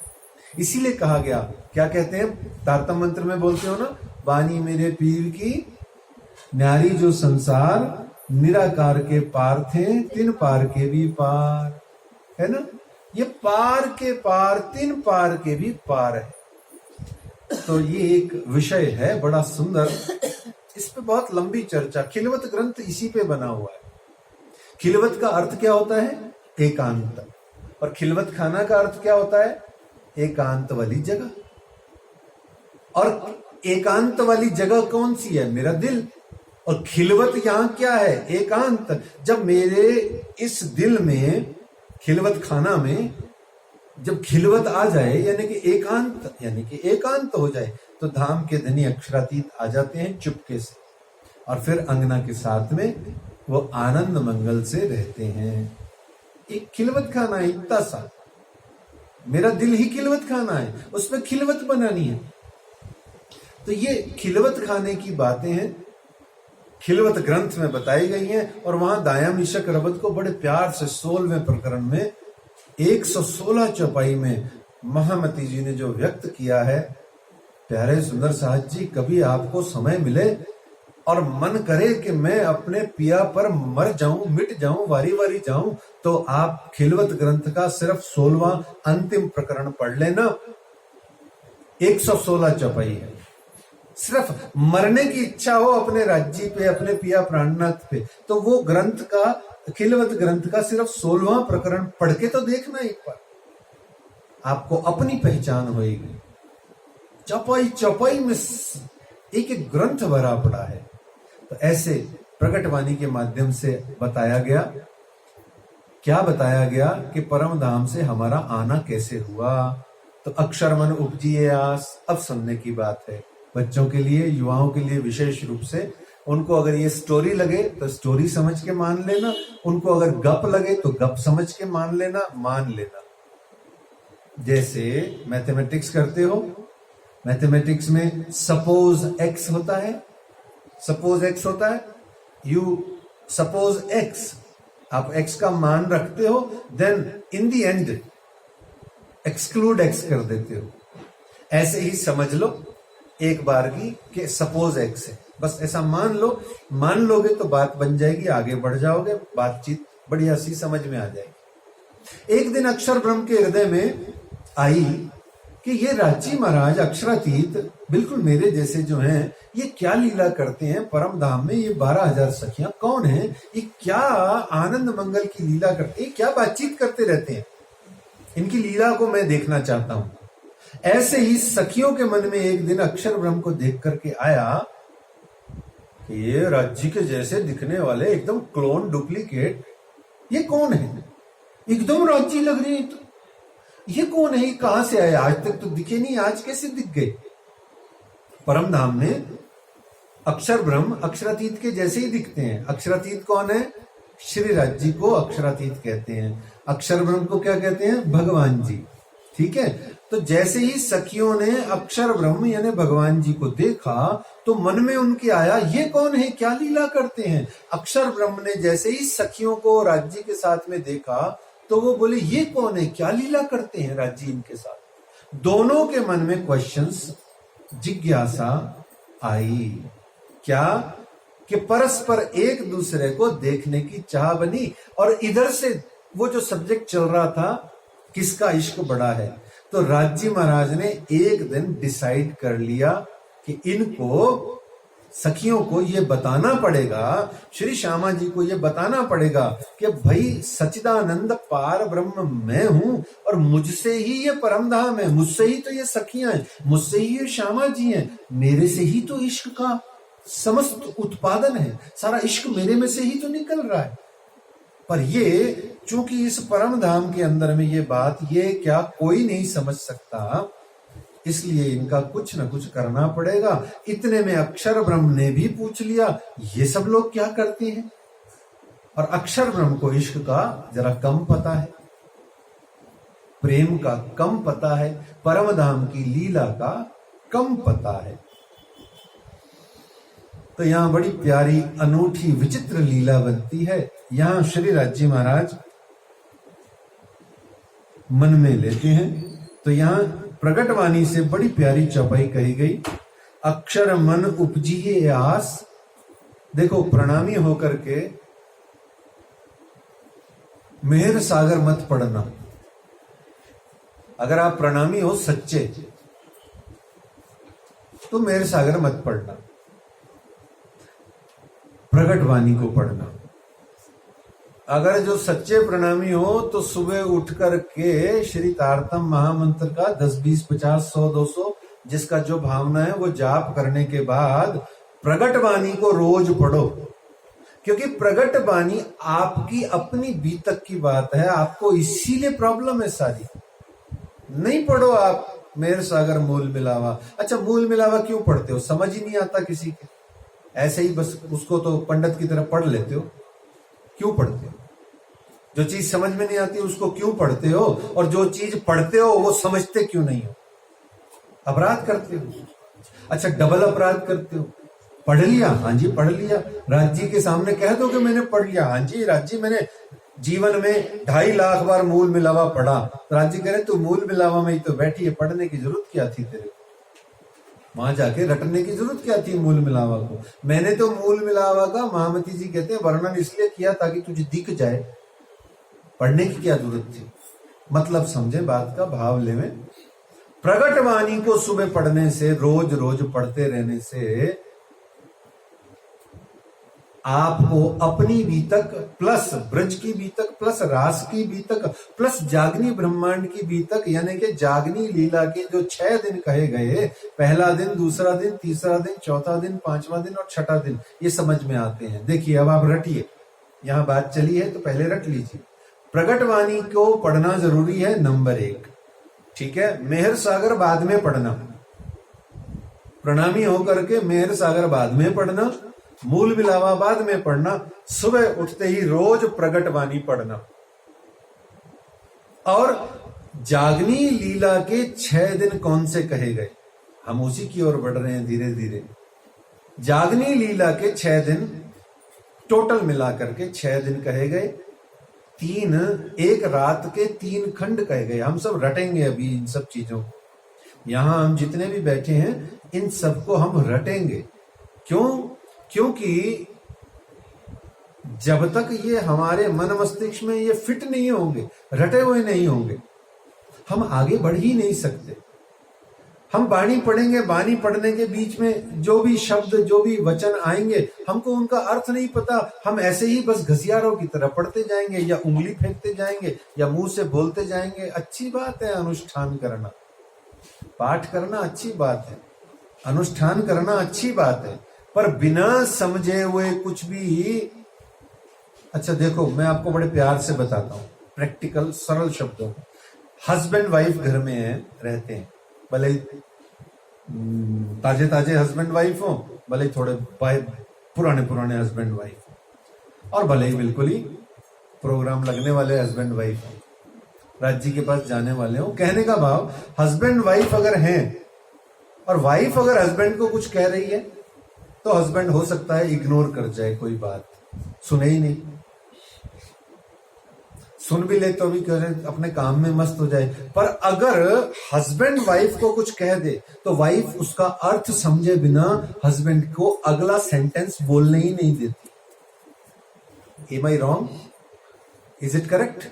इसीलिए कहा गया, क्या कहते हैं तारतम मंत्र में बोलते हो ना, वाणी मेरे पीर की न्यारी जो संसार निराकार के पार थे, तिन पार के भी पार, है ना? ये पार के पार, तीन पार के भी पार है। तो ये एक विषय है बड़ा सुंदर, इस पे बहुत लंबी चर्चा। खिलवत ग्रंथ इसी पे बना हुआ है। खिलवत का अर्थ क्या होता है? एकांत। और खिलवत खाना का अर्थ क्या होता है? एकांत वाली जगह। और एकांत वाली जगह कौन सी है? मेरा दिल। और खिलवत यहां क्या है? एकांत। जब मेरे इस दिल में, खिलवत खाना में जब खिलवत आ जाए, यानी कि एकांत, यानी कि एकांत हो जाए, तो धाम के धनी अक्षरातीत आ जाते हैं चुपके से, और फिर अंगना के साथ में वो आनंद मंगल से रहते हैं। एक खिलवत खाना है, इतना सा। मेरा दिल ही खिलवत खाना है, उसमें खिलवत बनानी है। तो ये खिलवत खाने की बातें हैं, खिलवत ग्रंथ में बताई गई हैं। और वहां दायाम ईशक रबत को बड़े प्यार से 16वें प्रकरण में 116 चौपाई में महामती जी ने जो व्यक्त किया है, प्यारे सुंदर साहब जी, कभी आपको समय मिले और मन करे कि मैं अपने पिया पर मर जाऊं, मिट जाऊं, वारी वारी जाऊं, तो आप खिलवत ग्रंथ का सिर्फ 16वां अंतिम प्रकरण पढ़ लेना। 116 चौपाई है। सिर्फ मरने की इच्छा हो अपने राज्य पे, अपने पिया प्राणनाथ पे, तो वो ग्रंथ का, खिलवत ग्रंथ का सिर्फ 16वां प्रकरण पढ़ के तो देखना एक बार, आपको अपनी पहचान होगी। चौपाई चौपाई में एक एक ग्रंथ भरा पड़ा है। तो ऐसे प्रकटवाणी के माध्यम से बताया गया, क्या बताया गया कि परम धाम से हमारा आना कैसे हुआ। तो अक्षर मन उपजिए आस, अब सुनने की बात है बच्चों के लिए, युवाओं के लिए विशेष रूप से। उनको अगर ये स्टोरी लगे तो स्टोरी समझ के मान लेना, उनको अगर गप लगे तो गप समझ के मान लेना। जैसे मैथमेटिक्स करते हो, मैथमेटिक्स में सपोज एक्स होता है, यू सपोज एक्स, आप एक्स का मान रखते हो, then in the end exclude X कर देते हो। ऐसे ही समझ लो एक बार की कि सपोज एक्स है, बस ऐसा मान लोगे तो बात बन जाएगी, आगे बढ़ जाओगे, बातचीत बढ़िया सी समझ में आ जाएगी। एक दिन अक्षर ब्रह्म के हृदय में आई कि ये रांची महाराज अक्षरातीत बिल्कुल मेरे जैसे जो हैं, ये क्या लीला करते हैं परम धाम में, ये 12,000 सखियां कौन है, ये क्या आनंद मंगल की लीला करते हैं, क्या बातचीत करते रहते हैं, इनकी लीला को मैं देखना चाहता हूं। ऐसे ही सखियों के मन में एक दिन अक्षर ब्रह्म को देख करके आया कि ये राज्य के जैसे दिखने वाले एकदम क्लोन डुप्लीकेट, ये कौन है, एकदम राज्य लग रही है, तो ये कौन है, ये कहां से आए, आज तक तो दिखे नहीं, आज कैसे दिख गए। परम धाम में अक्षर ब्रह्म अक्षरातीत के जैसे ही दिखते हैं। अक्षरातीत कौन है, श्री राज्य को अक्षरातीत कहते हैं, अक्षर ब्रह्म को क्या कहते हैं, भगवान जी। ठीक है, तो जैसे ही सखियों ने अक्षर ब्रह्म यानी भगवान जी को देखा तो मन में उनके आया ये कौन है, क्या लीला करते हैं। अक्षर ब्रह्म ने जैसे ही सखियों को राज्य के साथ में देखा तो वो बोले ये कौन है, क्या लीला करते हैं राज्य इनके साथ। दोनों के मन में क्वेश्चंस, जिज्ञासा आई, क्या कि परस्पर एक दूसरे को देखने की चाह बनी। और इधर से वो जो सब्जेक्ट चल रहा था, किसका इश्क बड़ा है, तो राज्य महाराज ने एक दिन डिसाइड कर लिया कि इनको सखियों को ये बताना पड़ेगा, श्री श्यामा जी को ये बताना पड़ेगा कि भाई सच्चिदानंद पार ब्रह्म मैं हूं और मुझसे ही ये परम धाम है, मुझसे ही तो ये सखियां हैं, मुझसे ही ये श्यामा जी हैं, मेरे से ही तो इश्क का समस्त उत्पादन है, सारा इश्क मेरे में से ही तो निकल रहा है। पर ये चूंकि इस परम धाम के अंदर में ये बात, ये क्या कोई नहीं समझ सकता, इसलिए इनका कुछ न कुछ करना पड़ेगा। इतने में अक्षर ब्रह्म ने भी पूछ लिया ये सब लोग क्या करते हैं। और अक्षर ब्रह्म को इश्क का जरा कम पता है, प्रेम का कम पता है, परम धाम की लीला का कम पता है। तो यहां बड़ी प्यारी अनूठी विचित्र लीला बनती है। यहां श्री राज्य महाराज मन में लेते हैं। तो यहां प्रकटवाणी से बड़ी प्यारी चौपाई कही गई, अक्षर मन उपजिए आस। देखो प्रणामी होकर के मेहर सागर मत पढ़ना। अगर आप प्रणामी हो सच्चे तो मेहर सागर मत पढ़ना, प्रकटवाणी को पढ़ना। अगर जो सच्चे प्रणामी हो तो सुबह उठ करके श्री तारतम महामंत्र का 10, 20, 50, 100, 200 जिसका जो भावना है वो जाप करने के बाद प्रकटवाणी को रोज पढ़ो, क्योंकि प्रकटवाणी आपकी अपनी बीतक की बात है। आपको इसीलिए प्रॉब्लम है सारी। नहीं पढ़ो आप मेहर सागर मूल मिलावा। अच्छा मूल मिलावा क्यों पढ़ते हो, समझ ही नहीं आता किसी के, ऐसे ही बस उसको तो पंडित की तरह पढ़ लेते हो। क्यों पढ़ते हो, जो चीज समझ में नहीं आती उसको क्यों पढ़ते हो, और जो चीज पढ़ते हो वो समझते क्यों नहीं हो, अपराध करते हो। अच्छा डबल अपराध करते हो, पढ़ लिया, हाँ जी पढ़ लिया, राज्य के सामने कह दो कि मैंने पढ़ लिया, हाँ जी राज्य मैंने जीवन में 2.5 लाख बार मूल मिलावा पढ़ा। तो राज जी कह रहे तू मूल मिलावा में ही तो बैठी है, पढ़ने की जरूरत क्या थी तेरे को, वहां जाके रटने की जरूरत क्या थी मूल मिलावा को। मैंने तो मूल मिलावा का, महामती जी कहते हैं, वर्णन इसलिए किया ताकि तुझे दिख जाए, पढ़ने की क्या जरूरत थी। मतलब समझे बात का, भाव ले में। प्रगट वाणी को सुबह पढ़ने से, रोज रोज पढ़ते रहने से आपको अपनी बीतक प्लस ब्रज की बीतक प्लस रास की बीतक प्लस जागनी ब्रह्मांड की बीतक, यानी कि जागनी लीला के जो 6 दिन कहे गए, पहला दिन, दूसरा दिन, तीसरा दिन, चौथा दिन, 5वां दिन और 6ठा दिन, ये समझ में आते हैं। देखिए अब आप रटिए, यहां बात चली है तो पहले रट लीजिए। प्रगट वाणी को पढ़ना जरूरी है, नंबर 1, ठीक है। मेहर सागर बाद में पढ़ना, प्रणामी होकर के मेहर सागर बाद में पढ़ना, मूल मिलावा बाद में पढ़ना, सुबह उठते ही रोज प्रगट वाणी पढ़ना। और जागनी लीला के 6 दिन कौन से कहे गए, हम उसी की ओर बढ़ रहे हैं धीरे धीरे। जागनी लीला के 6 दिन टोटल मिलाकर के 6 दिन कहे गए, 3 एक रात के 3 खंड कहे गए। हम सब रटेंगे अभी इन सब चीजों को, यहां हम जितने भी बैठे हैं इन सबको हम रटेंगे। क्यों? क्योंकि जब तक ये हमारे मन मस्तिष्क में ये फिट नहीं होंगे, रटे हुए नहीं होंगे, हम आगे बढ़ ही नहीं सकते। हम बाणी पढ़ेंगे, बाणी पढ़ने के बीच में जो भी शब्द, जो भी वचन आएंगे, हमको उनका अर्थ नहीं पता, हम ऐसे ही बस घसियारों की तरह पढ़ते जाएंगे, या उंगली फेंकते जाएंगे, या मुंह से बोलते जाएंगे। अच्छी बात है अनुष्ठान करना, पाठ करना अच्छी बात है, अनुष्ठान करना अच्छी बात है, पर बिना समझे हुए कुछ भी। अच्छा देखो, मैं आपको बड़े प्यार से बताता हूं, प्रैक्टिकल सरल शब्दों में। हस्बैंड वाइफ घर में है, रहते हैं, भले ताजे ताजे हस्बैंड वाइफ हो, भले थोड़े पुराने पुराने हस्बैंड वाइफ हो, और भले ही बिल्कुल ही प्रोग्राम लगने वाले हस्बैंड वाइफ हो, राज जी के पास जाने वाले हो। कहने का भाव, हस्बैंड वाइफ अगर हैं और वाइफ अगर हस्बैंड को कुछ कह रही है तो हस्बैंड हो सकता है इग्नोर कर जाए, कोई बात सुने ही नहीं, सुन भी ले तो भी अपने काम में मस्त हो जाए। पर अगर हस्बैंड वाइफ को कुछ कह दे तो वाइफ उसका अर्थ समझे बिना हस्बैंड को अगला सेंटेंस बोलने ही नहीं देती। Am I wrong? Is it correct?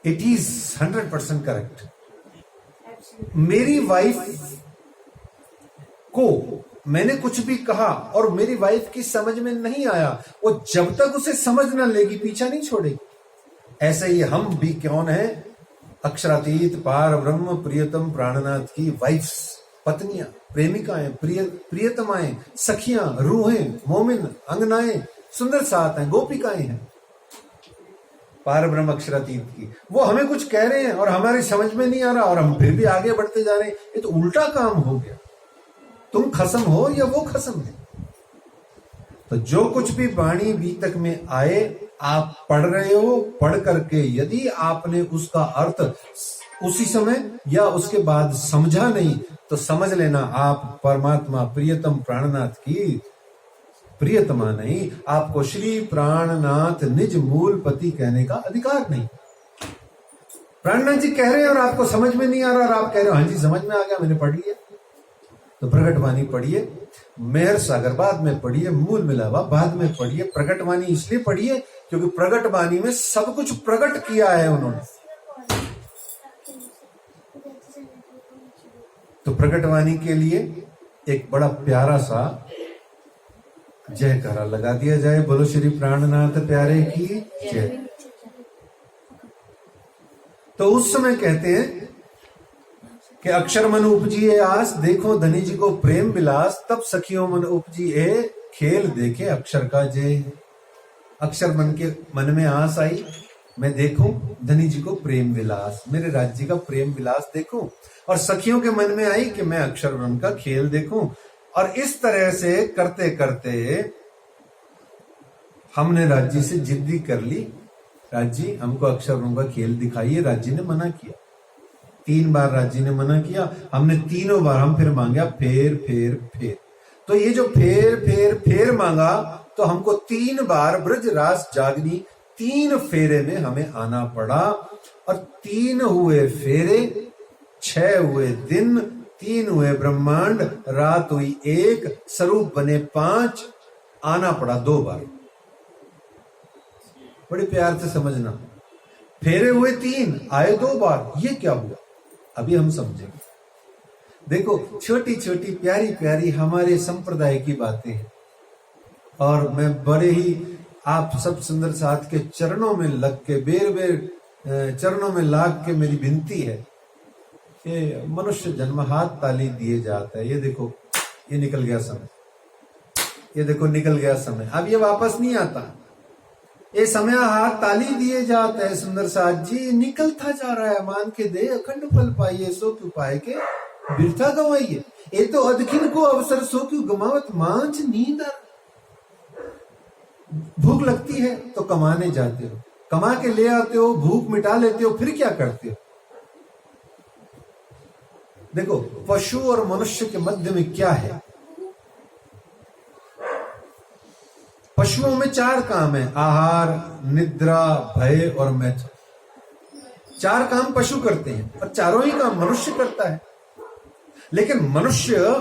It is 100% correct. मेरी वाइफ को मैंने कुछ भी कहा और मेरी वाइफ की समझ में नहीं आया, वो जब तक उसे समझ ना लेगी पीछा नहीं छोड़ेगी। ऐसे ही हम भी कौन है, अक्षरातीत पार ब्रह्म प्रियतम प्राणनाथ की वाइफ्स, पत्नियां, प्रेमिकाएं, प्रियतमाएं, सखियां, रूहें, मोमिन, अंगनाएं, सुंदर साथ हैं, गोपिकाएं हैं पार ब्रह्म अक्षरातीत की। वो हमें कुछ कह रहे हैं और हमारी समझ में नहीं आ रहा और हम फिर भी आगे बढ़ते जा रहे हैं। ये तो उल्टा काम हो गया, तुम खसम हो या वो खसम है। तो जो कुछ भी वाणी बीतक में आए आप पढ़ रहे हो, पढ़ करके यदि आपने उसका अर्थ उसी समय या उसके बाद समझा नहीं तो समझ लेना आप परमात्मा प्रियतम प्राणनाथ की प्रियतमा नहीं, आपको श्री प्राणनाथ निज मूल पति कहने का अधिकार नहीं। प्राणनाथ जी कह रहे हैं और आपको समझ में नहीं आ रहा और आप कह रहे हो हाँ जी समझ में आ गया, मैंने पढ़ लिया। तो प्रगट वाणी पढ़िए, मेहर सागर बाद में पढ़िए, मूल मिलावा बाद में पढ़िए। प्रगट वाणी इसलिए पढ़िए क्योंकि प्रगट वाणी में सब कुछ प्रकट किया है उन्होंने। तो प्रगट वाणी के लिए एक बड़ा प्यारा सा जयकारा लगा दिया जाए, बोलो श्री प्राणनाथ प्यारे की जय। तो उस समय कहते हैं कि अक्षर मन उपजी है आस, देखो धनी जी को प्रेम विलास, तब सखियों मन उपजी है खेल देखे अक्षर का जय। अक्षर मन में आस आई, मैं देखूं धनी जी को प्रेम विलास, मेरे राज्य का प्रेम विलास देखूं, और सखियों के मन में आई कि मैं अक्षर ब्रह्म का खेल देखूं। और इस तरह से करते करते हमने राज्य से जिद्दी कर ली, राज्य हमको अक्षर ब्रह्म का खेल दिखाइए। राज्य ने मना किया, 3 बार राज्य ने मना किया, हमने तीनों बार हम फिर मांगा फेर फेर फेर। तो ये जो फेर फेर फेर मांगा तो हमको 3 बार ब्रजरास जागनी, 3 फेरे में हमें आना पड़ा। और 3 हुए फेरे, 6 हुए दिन, 3 हुए ब्रह्मांड, रात हुई 1, स्वरूप बने 5, आना पड़ा 2 बार। बड़े प्यार से समझना, फेरे हुए 3, आए 2 बार, ये क्या हुआ? अभी हम समझेंगे। देखो, छोटी छोटी प्यारी प्यारी हमारे संप्रदाय की बातें हैं, और मैं बड़े ही आप सब सुंदर साथ के चरणों में लग के, बेर बेर चरणों में लाग के मेरी विनती है कि मनुष्य जन्म हाथ ताली दिए जाता है। ये देखो, ये निकल गया समय, ये देखो निकल गया समय, अब ये वापस नहीं आता। ये समय हाथ ताली दिए जाता है, सुंदर साथ जी निकलता जा रहा है। मान के दे अखंड फल पाइए, सो क्यों पाए के बिरथा गवाइए। ये तो अदखिन को अवसर, सो क्यों गमावत मांझ नींद। भूख लगती है तो कमाने जाते हो, कमा के ले आते हो, भूख मिटा लेते हो, फिर क्या करते हो? देखो, पशु और मनुष्य के मध्य में क्या है? पशुओं में 4 काम है, आहार, निद्रा, भय और मैथुन। 4 काम पशु करते हैं और चारों ही काम मनुष्य करता है। लेकिन मनुष्य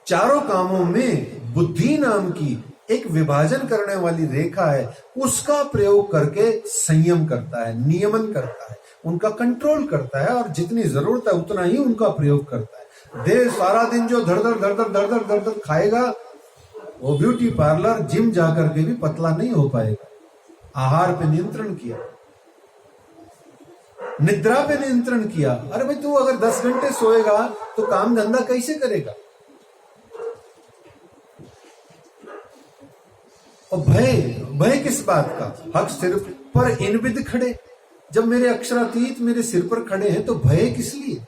चारों कामों में बुद्धि नाम की एक विभाजन करने वाली रेखा है, उसका प्रयोग करके संयम करता है, नियमन करता है, उनका कंट्रोल करता है, और जितनी जरूरत है उतना ही उनका प्रयोग करता है। देह सारा दिन जो धड़ धड़ खाएगा, वो ब्यूटी पार्लर, जिम जाकर के भी पतला नहीं हो पाएगा। आहार पे नियंत्रण किया, निद्रा पे नियंत्रण किया। अरे भाई, तू अगर 10 घंटे सोएगा तो काम धंधा कैसे करेगा? और भय किस बात का? हक सिर पर इनविद खड़े। जब मेरे अक्षरातीत मेरे सिर पर खड़े हैं तो भय किस लिए?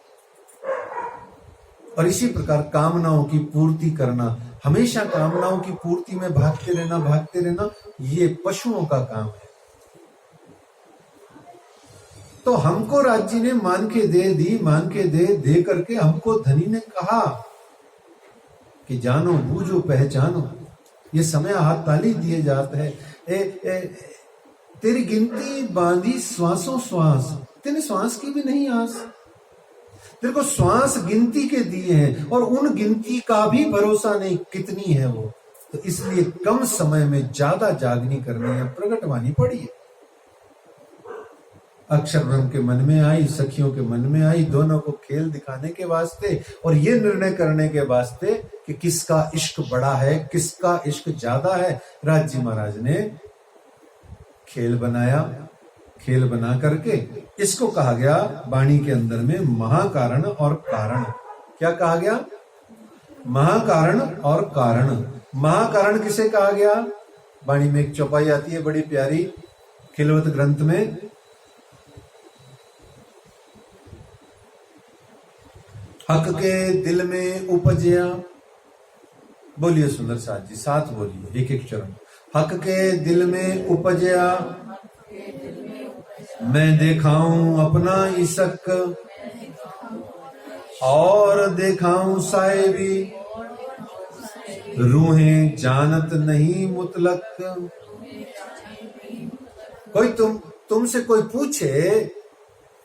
और इसी प्रकार कामनाओं की पूर्ति करना, हमेशा कामनाओं की पूर्ति में भागते रहना, ये पशुओं का काम है। तो हमको राज्य ने मान के दे करके हमको धनी ने कहा कि जानो बूझो पहचानो, ये समय हाथ ताली दिए जाते हैं। तेरी गिनती बांधी श्वासों श्वास, तेने श्वास की भी नहीं आस। तेरे को श्वास गिनती के दिए हैं और उन गिनती का भी भरोसा नहीं कितनी है वो। तो इसलिए कम समय में ज्यादा जागनी करनी है, प्रगटवानी पड़ी है। अक्षर ब्रह्म के मन में आई, सखियों के मन में आई, दोनों को खेल दिखाने के वास्ते और ये निर्णय करने के वास्ते कि किसका इश्क बड़ा है, किसका इश्क ज्यादा है। राज जी महाराज ने खेल बनाया। खेल बना करके इसको कहा गया वाणी के अंदर में महाकारण और कारण। क्या कहा गया? महाकारण और कारण। महाकारण किसे कहा गया? वाणी में एक चौपाई आती है बड़ी प्यारी, खिलवत ग्रंथ में, हक के दिल में उपजया। बोलिए सुंदर साथ जी, साथ बोलिए, एक एक चरण। हक के दिल में उपजया, मैं देखाऊं अपना इसक, और देखाऊं साहेबी, रूहें जानत नहीं मुतलक। कोई तुमसे कोई पूछे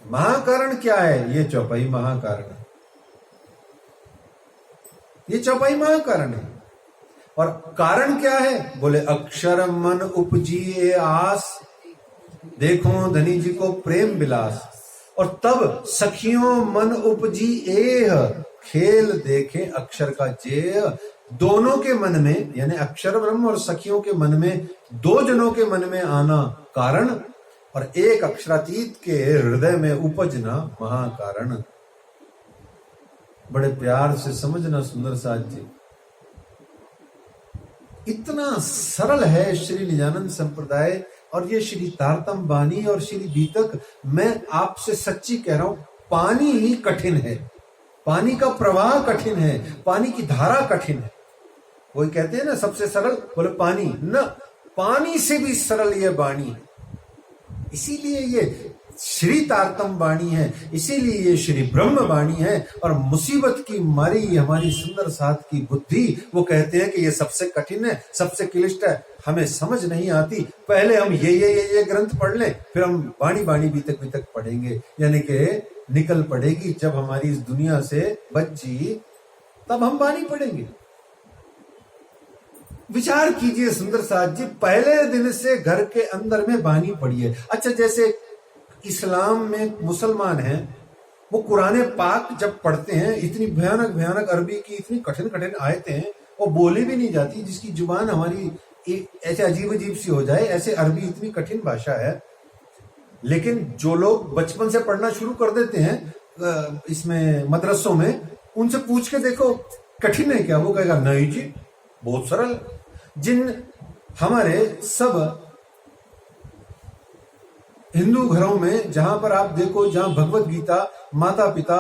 महाकारण क्या है? ये चौपाई महाकारण है, ये चौपाई महाकारण है। और कारण क्या है? बोले अक्षर मन उपजिए आस, देखो धनी जी को प्रेम विलास। और तब सखियों मन उपजी एह, खेल देखे अक्षर का जेह। दोनों के मन में, यानी अक्षर ब्रह्म और सखियों के मन में, 2 जनों के मन में आना कारण, और एक अक्षरातीत के हृदय में उपजना महाकारण। बड़े प्यार से समझना सुंदर साथ जी, इतना सरल है श्री निजानंद संप्रदाय और ये श्री तारतम बानी और श्री बीतक। मैं आपसे सच्ची कह रहा हूं, पानी ही कठिन है, पानी का प्रवाह कठिन है, पानी की धारा कठिन है। कोई कहते हैं ना सबसे सरल, बोले पानी, न, पानी से भी सरल ये वाणी है। इसीलिए ये श्री तारतम वाणी है, इसीलिए ये श्री ब्रह्म वाणी है। और मुसीबत की मारी हमारी सुंदर साथ की बुद्धि, वो कहते हैं कि ये सबसे कठिन है, सबसे क्लिष्ट है, हमें समझ नहीं आती, पहले हम ये ग्रंथ पढ़ लें, फिर हम वाणी बीतक पढ़ेंगे। यानी कि निकल पड़ेगी जब हमारी इस दुनिया से बच्ची, तब हम वाणी पढ़ेंगे। विचार कीजिए सुंदर साथ जी, पहले दिन से घर के अंदर में वाणी पढ़िए। अच्छा, जैसे इस्लाम में मुसलमान हैं, वो कुरान पाक जब पढ़ते हैं, इतनी भयानक अरबी की इतनी कठिन आयतें हैं, वो बोली भी नहीं जाती, जिसकी जुबान हमारी ऐसे अजीब सी हो जाए, ऐसे अरबी इतनी कठिन भाषा है। लेकिन जो लोग बचपन से पढ़ना शुरू कर देते हैं इसमें मदरसों में, उनसे पूछ के देखो कठिन है क्या, वो कहेगा नहीं जी बहुत सरल। जिन हमारे सब हिंदू घरों में, जहां पर आप देखो, जहां भगवत गीता माता पिता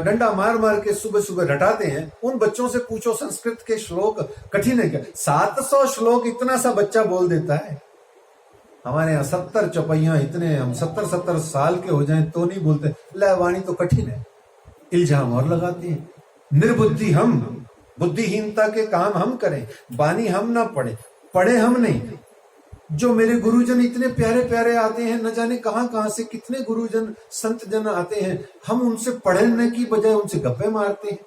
डंडा मार के सुबह रटाते हैं, उन बच्चों से पूछो संस्कृत के श्लोक कठिन है क्या? 700 श्लोक इतना सा बच्चा बोल देता है। हमारे यहाँ 70 चौपैया, इतने हम 70 साल के हो जाएं तो नहीं बोलते, वाणी तो कठिन है। इल्जाम और लगाते हैं, निर्बुद्धि हम, बुद्धिहीनता के काम हम करें, वाणी हम ना पढ़े हम नहीं। जो मेरे गुरुजन इतने प्यारे आते हैं, न जाने कहां से कितने गुरुजन संत जन आते हैं, हम उनसे पढ़ने की बजाय उनसे गप्पे मारते हैं।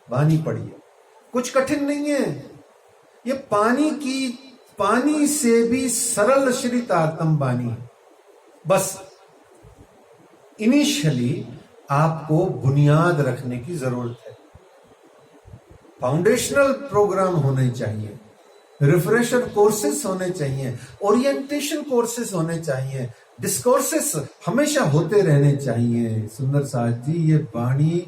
वाणी पढ़िए, कुछ कठिन नहीं है। ये पानी से भी सरल श्री तारतम वाणी है। बस इनिशियली आपको बुनियाद रखने की जरूरत है। फाउंडेशनल प्रोग्राम होने चाहिए, रिफ्रेशर कोर्सेस होने चाहिए, ओरिएंटेशन कोर्सेस होने चाहिए, डिस्कोर्सेस हमेशा होते रहने चाहिए। सुंदर साथ जी, ये वाणी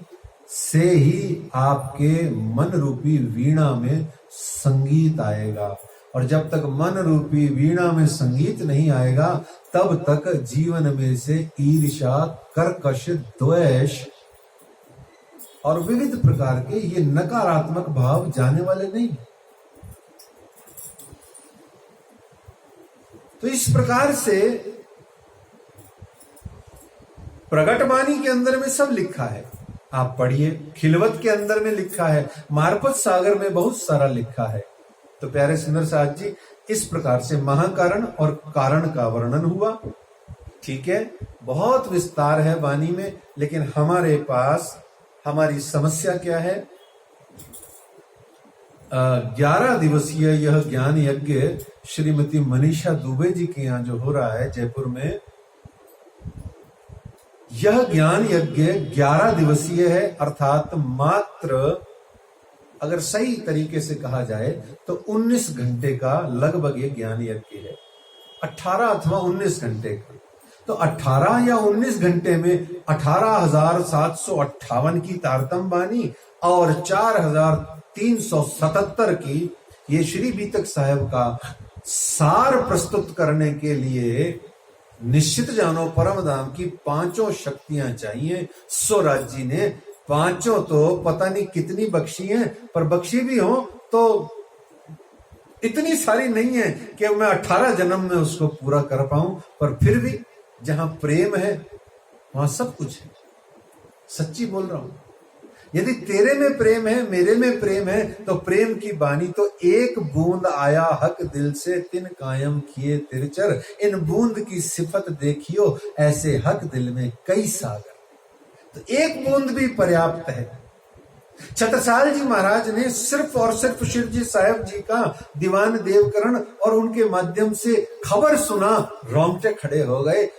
से ही आपके मन रूपी वीणा में संगीत आएगा, और जब तक मन रूपी वीणा में संगीत नहीं आएगा, तब तक जीवन में से ईर्ष्या, कर्कश, द्वेष और विविध प्रकार के ये नकारात्मक भाव जाने वाले नहीं। तो इस प्रकार से प्रगट वाणी के अंदर में सब लिखा है, आप पढ़िए। खिलवत के अंदर में लिखा है, मारपत सागर में बहुत सारा लिखा है। तो प्यारे सुंदर साथ जी, इस प्रकार से महाकारण और कारण का वर्णन हुआ। ठीक है, बहुत विस्तार है वाणी में, लेकिन हमारे पास हमारी समस्या क्या है? 11 दिवसीय यह ज्ञान यज्ञ श्रीमती मनीषा दुबे जी के यहाँ जो हो रहा है जयपुर में, यह ज्ञान यज्ञ 11 दिवसीय है। अर्थात मात्र, अगर सही तरीके से कहा जाए तो 19 घंटे का लगभग ये ज्ञान यज्ञ है। 18 अथवा 19 घंटे का। तो 18 या 19 घंटे में 18,758 की तारतम वाणी और 4,377 की ये श्री बीतक साहब का सार प्रस्तुत करने के लिए निश्चित जानो परम धाम की 5 शक्तियां चाहिए। स्वराज जी ने 5 तो पता नहीं कितनी बख्शी हैं, पर बख्शी भी हो तो इतनी सारी नहीं है कि मैं 18 जन्म में उसको पूरा कर पाऊं। पर फिर भी जहां प्रेम है वहां सब कुछ है। सच्ची बोल रहा हूं। यदि तेरे में प्रेम है, मेरे में प्रेम है, तो प्रेम की बानी तो एक बूंद आया हक दिल से, तिन कायम किए तिरचर, इन बूंद की सिफत देखियो, ऐसे हक दिल में कई सागर। तो एक बूंद भी पर्याप्त है। छत्रसाल जी महाराज ने सिर्फ और सिर्फ शिव जी साहब जी का दीवान देवकरण और उनके माध्यम से खबर सुना, रोंगटे खड़े हो गए,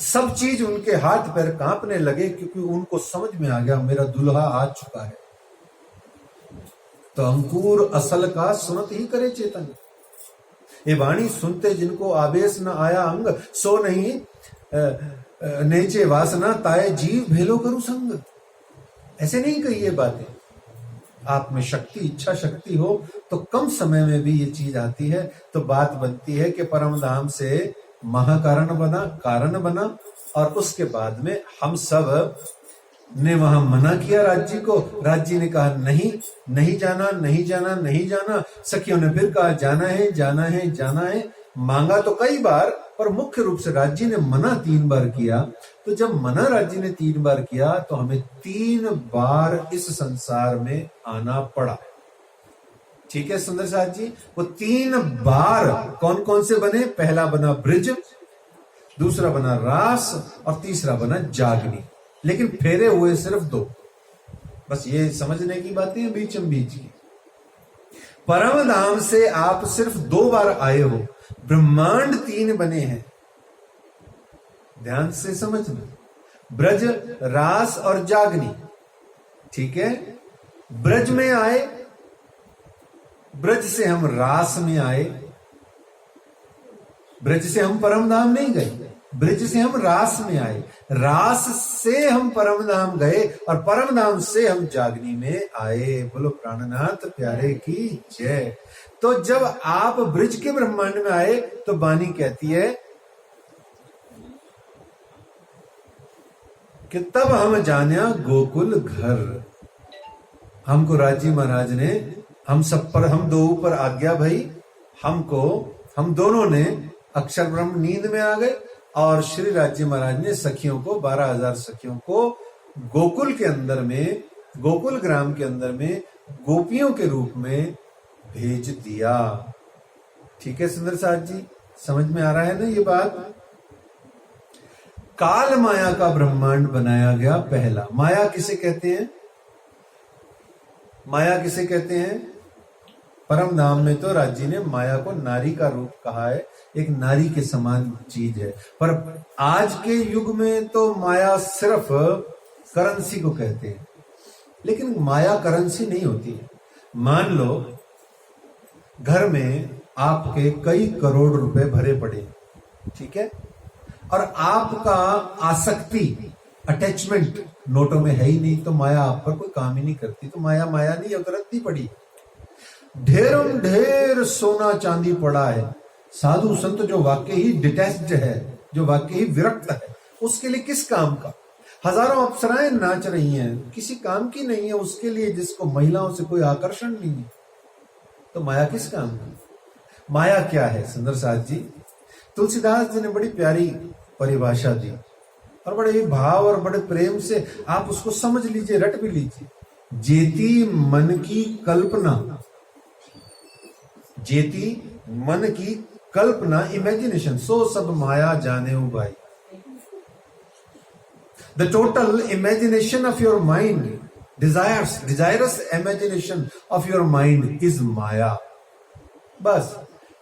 सब चीज उनके हाथ पैर कांपने लगे, क्योंकि उनको समझ में आ गया मेरा दुल्हा आ चुका है। तो अंकुर असल का सुनत ही करे चेतन। ये वाणी सुनते जिनको आवेश न आया अंग, सो नहीं नेचे वासना, ताए जीव भेलो करू संग। ऐसे नहीं कही ये बातें। आप में शक्ति, इच्छा शक्ति हो तो कम समय में भी ये चीज आती है। तो बात बनती है कि परम धाम से महाकारण बना, कारण बना, और उसके बाद में हम सब ने वहां मना किया राज्य को। राज्य ने कहा नहीं, नहीं जाना, नहीं जाना, नहीं जाना। सखियों ने फिर कहा जाना है, जाना है, जाना है। मांगा तो कई बार, पर मुख्य रूप से राज्य ने मना 3 बार किया। तो जब मना राज्य ने 3 बार किया तो हमें 3 बार इस संसार में आना पड़ा। ठीक है सुंदर साथ जी, वो 3 बार कौन कौन से बने? पहला बना ब्रिज, दूसरा बना रास और तीसरा बना जागनी। लेकिन फेरे हुए सिर्फ 2। बस ये समझने की बातें हैं बीचम बीच की। परम धाम से आप सिर्फ 2 बार आए हो, ब्रह्मांड 3 बने हैं। ध्यान से समझना, ब्रज, रास और जागनी। ठीक है, ब्रज में आए, ब्रज से हम रास में आए, ब्रज से हम परम धाम नहीं गए, ब्रज से हम रास में आए, रास से हम परम धाम गए और परम धाम से हम जागनी में आए। बोलो प्राणनाथ प्यारे की जय। तो जब आप ब्रज के ब्रह्मांड में आए तो वाणी कहती है कि तब हम जान्या गोकुल घर। हमको राजी महाराज ने हम सब पर, हम 2 ऊपर आज्ञा भई, हमको, हम दोनों ने अक्षर ब्रह्म नींद में आ गए और श्री राज्य महाराज ने सखियों को, 12,000 सखियों को गोकुल के अंदर में, गोकुल ग्राम के अंदर में गोपियों के रूप में भेज दिया। ठीक है सुंदर साथ जी, समझ में आ रहा है ना ये बात? काल माया का ब्रह्मांड बनाया गया पहला। माया किसे कहते हैं? माया किसे कहते हैं? परम धाम में तो राज्य ने माया को नारी का रूप कहा है, एक नारी के समान चीज है। पर आज के युग में तो माया सिर्फ करेंसी को कहते हैं, लेकिन माया करेंसी नहीं होती है। मान लो घर में आपके कई करोड़ रुपए भरे पड़े, ठीक है, और आपका आसक्ति, अटैचमेंट नोटों में है ही नहीं, तो माया आप पर कोई काम ही नहीं करती। तो माया माया नहीं, उतरती पड़ी। ढेरों ढेर सोना चांदी पड़ा है, साधु संत जो वाकई ही डिटैच्ड है, जो वाकई ही विरक्त है, उसके लिए किस काम का? हजारों अप्सराएं नाच रही हैं, किसी काम की नहीं है उसके लिए, जिसको महिलाओं से कोई आकर्षण नहीं है। तो माया किस काम की? माया क्या है सुंदर साथ जी? तुलसीदास जी ने बड़ी प्यारी परिभाषा दी और बड़े ही भाव और बड़े प्रेम से आप उसको समझ लीजिए, रट भी लीजिए। जेती मन की कल्पना, जेती मन की कल्पना, इमेजिनेशन, सो सब माया जाने भाई। The total imagination of your mind, desirous imagination of your mind is Maya. बस,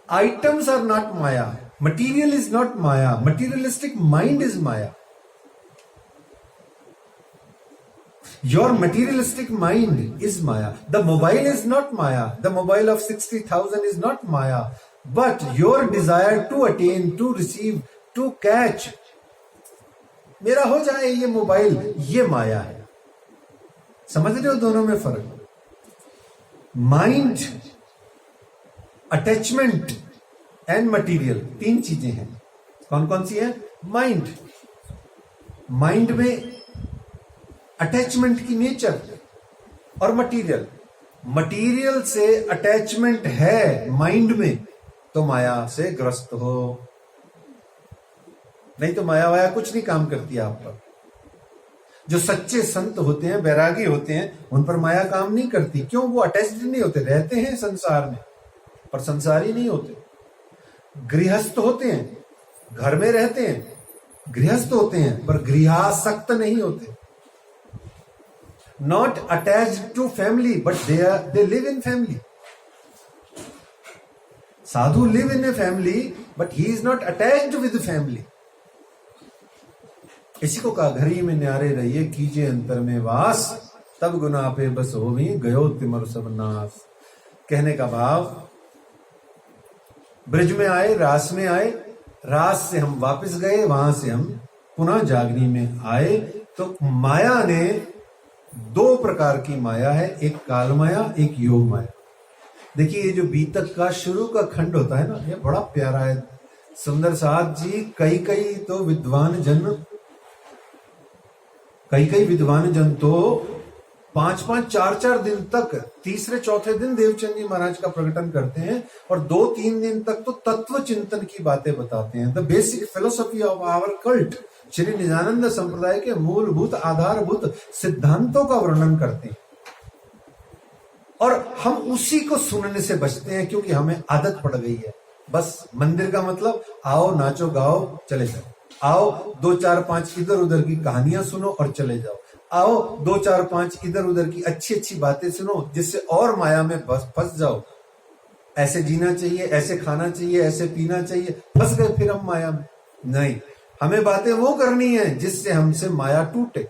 items are not Maya. Material is not Maya. Materialistic mind is Maya. Your materialistic mind is Maya. The mobile is not Maya. The mobile of 60,000 is not Maya. But your desire to attain, to receive, to catch, मेरा हो जाए ये mobile, ये माया है। समझ रहे हो दोनों में फर्क? माइंड, अटैचमेंट एंड मटीरियल, 3 चीजें हैं। कौन कौन सी है? माइंड, माइंड में अटैचमेंट की नेचर, और मटीरियल, मटीरियल से अटैचमेंट है माइंड में तो माया से ग्रस्त हो, नहीं तो माया वाया कुछ नहीं काम करती आप पर। जो सच्चे संत होते हैं, बैरागी होते हैं, उन पर माया काम नहीं करती। क्यों? वो अटैच्ड नहीं होते, रहते हैं संसार में पर संसारी नहीं होते। गृहस्थ होते हैं, घर में रहते हैं, गृहस्थ होते हैं पर गृहासक्त नहीं होते। Not attached to family but they live in family. Sadhu live in a family but he is not attached with family. इसी को कहा, घरी में न्यारे रहिए कीजिए अंतर में वास, तब गुना पे बस हो भी गयो तिमर सब नाश। कहने का भाव, ब्रज में आए, रास में आए, रास से हम वापस गए, वहां से हम पुनः जागनी में आए। तो माया ने 2 प्रकार की माया है, एक काल माया, एक योग माया। देखिए ये जो बीतक का शुरू का खंड होता है ना, ये बड़ा प्यारा है सुंदर साथ जी। कई तो विद्वान जन, कई विद्वान जन तो 5-5, 4-4 दिन तक, तीसरे चौथे दिन देवचंद जी महाराज का प्रकटन करते हैं और 2-3 दिन तक तो तत्व चिंतन की बातें बताते हैं। The basic philosophy of our cult, Shri Nijanand Sampraday के मूलभूत आधारभूत सिद्धांतों का वर्णन करते हैं। और हम उसी को सुनने से बचते हैं क्योंकि हमें आदत पड़ गई है। बस मंदिर का मतलब आओ नाचो गाओ चले जाओ, आओ 2-4-5 इधर उधर की कहानियां सुनो और चले जाओ, आओ 2-4-5 इधर उधर की अच्छी अच्छी बातें सुनो जिससे और माया में बस फंस जाओ। ऐसे जीना चाहिए, ऐसे खाना चाहिए, ऐसे पीना चाहिए, फंस गए फिर हम माया में। नहीं, हमें बातें वो करनी है जिससे हमसे माया टूटे।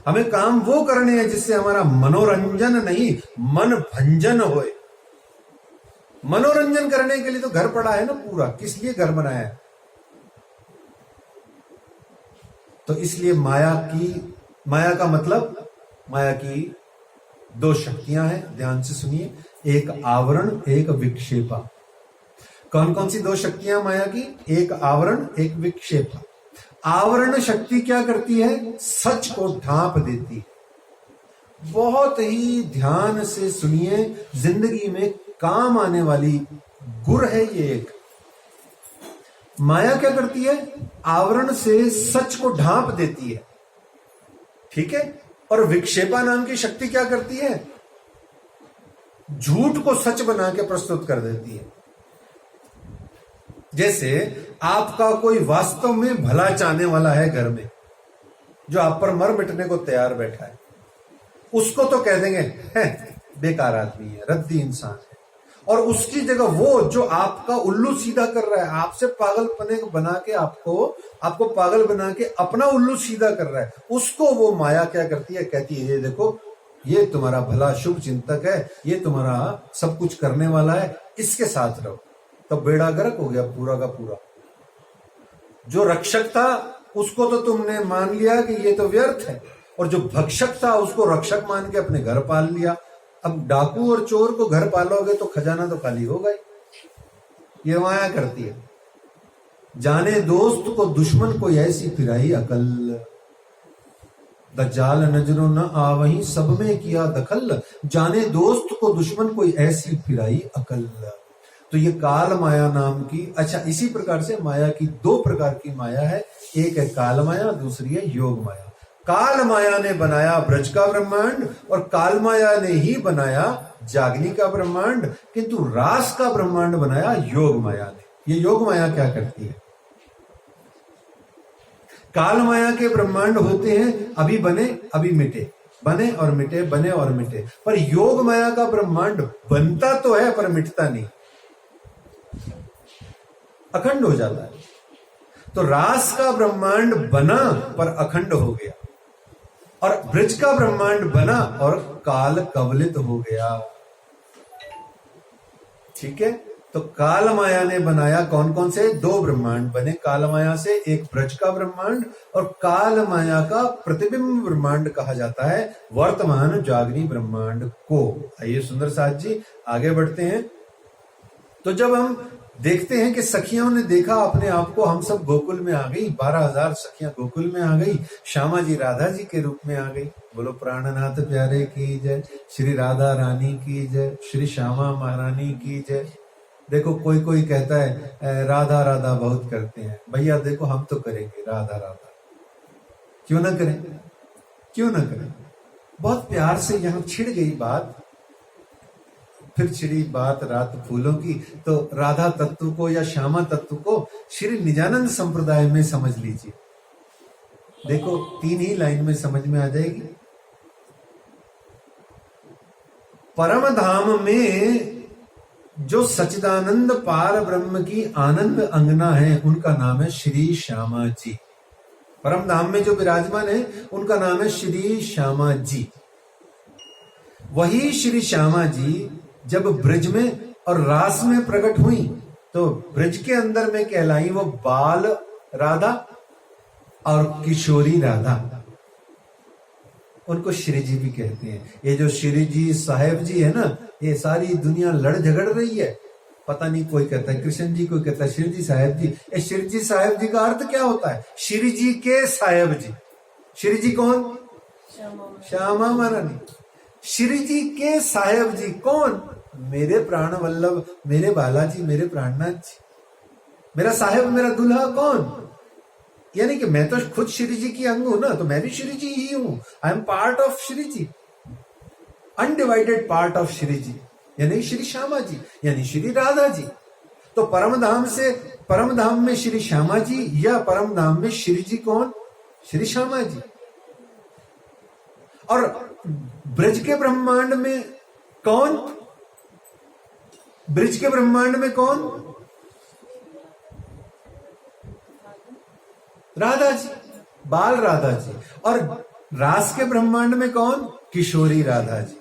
हमें काम वो करने हैं जिससे हमारा मनोरंजन नहीं मन भंजन होए। मनोरंजन करने के लिए तो घर पड़ा है ना पूरा, किस लिए घर बनाया है? तो इसलिए माया का मतलब, माया की 2 शक्तियां हैं, ध्यान से सुनिए, एक आवरण एक विक्षेपा। कौन कौन सी 2 शक्तियां माया की? एक आवरण एक विक्षेपा। आवरण शक्ति क्या करती है? सच को ढांप देती है। बहुत ही ध्यान से सुनिए, जिंदगी में काम आने वाली गुर है ये एक। माया क्या करती है? आवरण से सच को ढांप देती है, ठीक है। और विक्षेपा नाम की शक्ति क्या करती है? झूठ को सच बना के प्रस्तुत कर देती है। जैसे आपका कोई वास्तव में भला चाहने वाला है घर में, जो आप पर मर मिटने को तैयार बैठा है, उसको तो कह देंगे है बेकार आदमी है, रद्दी इंसान है। और उसकी जगह वो जो आपका उल्लू सीधा कर रहा है, आपसे पागलपने बना के आपको पागल बना के अपना उल्लू सीधा कर रहा है, उसको वो माया क्या करती है? कहती है ये देखो, ये तुम्हारा भला शुभ चिंतक है, ये तुम्हारा सब कुछ करने वाला है, इसके साथ रहो। तो बेड़ा गर्क हो गया पूरा का पूरा। जो रक्षक था उसको तो तुमने मान लिया कि ये तो व्यर्थ है, और जो भक्षक था उसको रक्षक मान के अपने घर पाल लिया। अब डाकू और चोर को घर पालोगे तो खजाना तो खाली होगा ही। ये माया करती है। जाने दोस्त को दुश्मन कोई ऐसी फिराई अकल, दज्जाल नजरों न आवहीं सब में किया दखल, जाने दोस्त को दुश्मन कोई ऐसी फिराई अकल। तो ये काल माया नाम की, अच्छा इसी प्रकार से माया की 2 प्रकार की माया है, एक है काल माया, दूसरी है योग माया। काल माया ने बनाया ब्रज का ब्रह्मांड और काल माया ने ही बनाया जागनी का ब्रह्मांड, किंतु रास का ब्रह्मांड बनाया योग माया ने। ये योग माया क्या करती है? काल माया के ब्रह्मांड होते हैं अभी बने अभी मिटे, बने और मिटे, बने और मिटे। पर योग माया का ब्रह्मांड बनता तो है पर मिटता नहीं, अखंड हो जाता है। तो रास का ब्रह्मांड बना पर अखंड हो गया, और ब्रज का ब्रह्मांड बना और काल कवलित हो गया, ठीक है। तो काल माया ने बनाया कौन कौन से? 2 ब्रह्मांड बने काल माया से, एक ब्रज का ब्रह्मांड और काल माया का प्रतिबिंब ब्रह्मांड कहा जाता है वर्तमान जागनी ब्रह्मांड को। आइए सुंदर साथ जी आगे बढ़ते हैं। तो जब हम देखते हैं कि सखियों ने देखा अपने आप को, हम सब गोकुल में आ गई, 12,000 सखियां गोकुल में आ गई, श्यामा जी राधा जी के रूप में आ गई। बोलो प्राणनाथ प्यारे की जय, श्री राधा रानी की जय, श्री श्यामा महारानी की जय। देखो कोई कोई कहता है राधा राधा बहुत करते हैं, भैया देखो हम तो करेंगे राधा राधा, क्यों ना करें, क्यों ना करें। बहुत प्यार से यहां छिड़ गई बात, फिर छिड़ी बात रात फूलों की। तो राधा तत्व को या श्यामा तत्व को श्री निजानंद संप्रदाय में समझ लीजिए। देखो 3 ही लाइन में समझ में आ जाएगी। परम धाम में जो सच्चिदानंद पार ब्रह्म की आनंद अंगना है, उनका नाम है श्री श्यामा जी। परम धाम में जो विराजमान है उनका नाम है श्री श्यामा जी। वही श्री श्यामा जी जब ब्रज में और रास में प्रकट हुई तो ब्रज के अंदर में कहलाई वो बाल राधा और किशोरी राधा, उनको श्री जी भी कहते हैं। ये जो श्री जी साहेब जी है ना, ये सारी दुनिया लड़ झगड़ रही है, पता नहीं कोई कहता है कृष्ण जी, कोई कहता है श्री जी साहेब जी। ये श्री जी साहेब जी का अर्थ क्या होता है? श्री जी के साहेब जी। श्री जी कौन? श्यामा महारानी। श्री जी के साहेब जी कौन? मेरे प्राण वल्लभ, मेरे बालाजी, मेरे प्राणनाथ जी। मेरा साहेब, मेरा दुल्हा कौन? यानी कि मैं तो खुद श्री जी की अंग हूं ना, तो मैं भी श्री जी ही हूं। I am part of Shri ji, undivided part of Shri ji, यानी श्री श्यामा जी, यानी श्री राधा जी। तो परम धाम में श्री श्यामा जी या परम धाम में श्री जी कौन? श्री श्यामा जी। और ब्रज के ब्रह्मांड में कौन? ब्रज के ब्रह्मांड में कौन? राधा जी, बाल राधा जी। और रास के ब्रह्मांड में कौन? किशोरी राधा जी।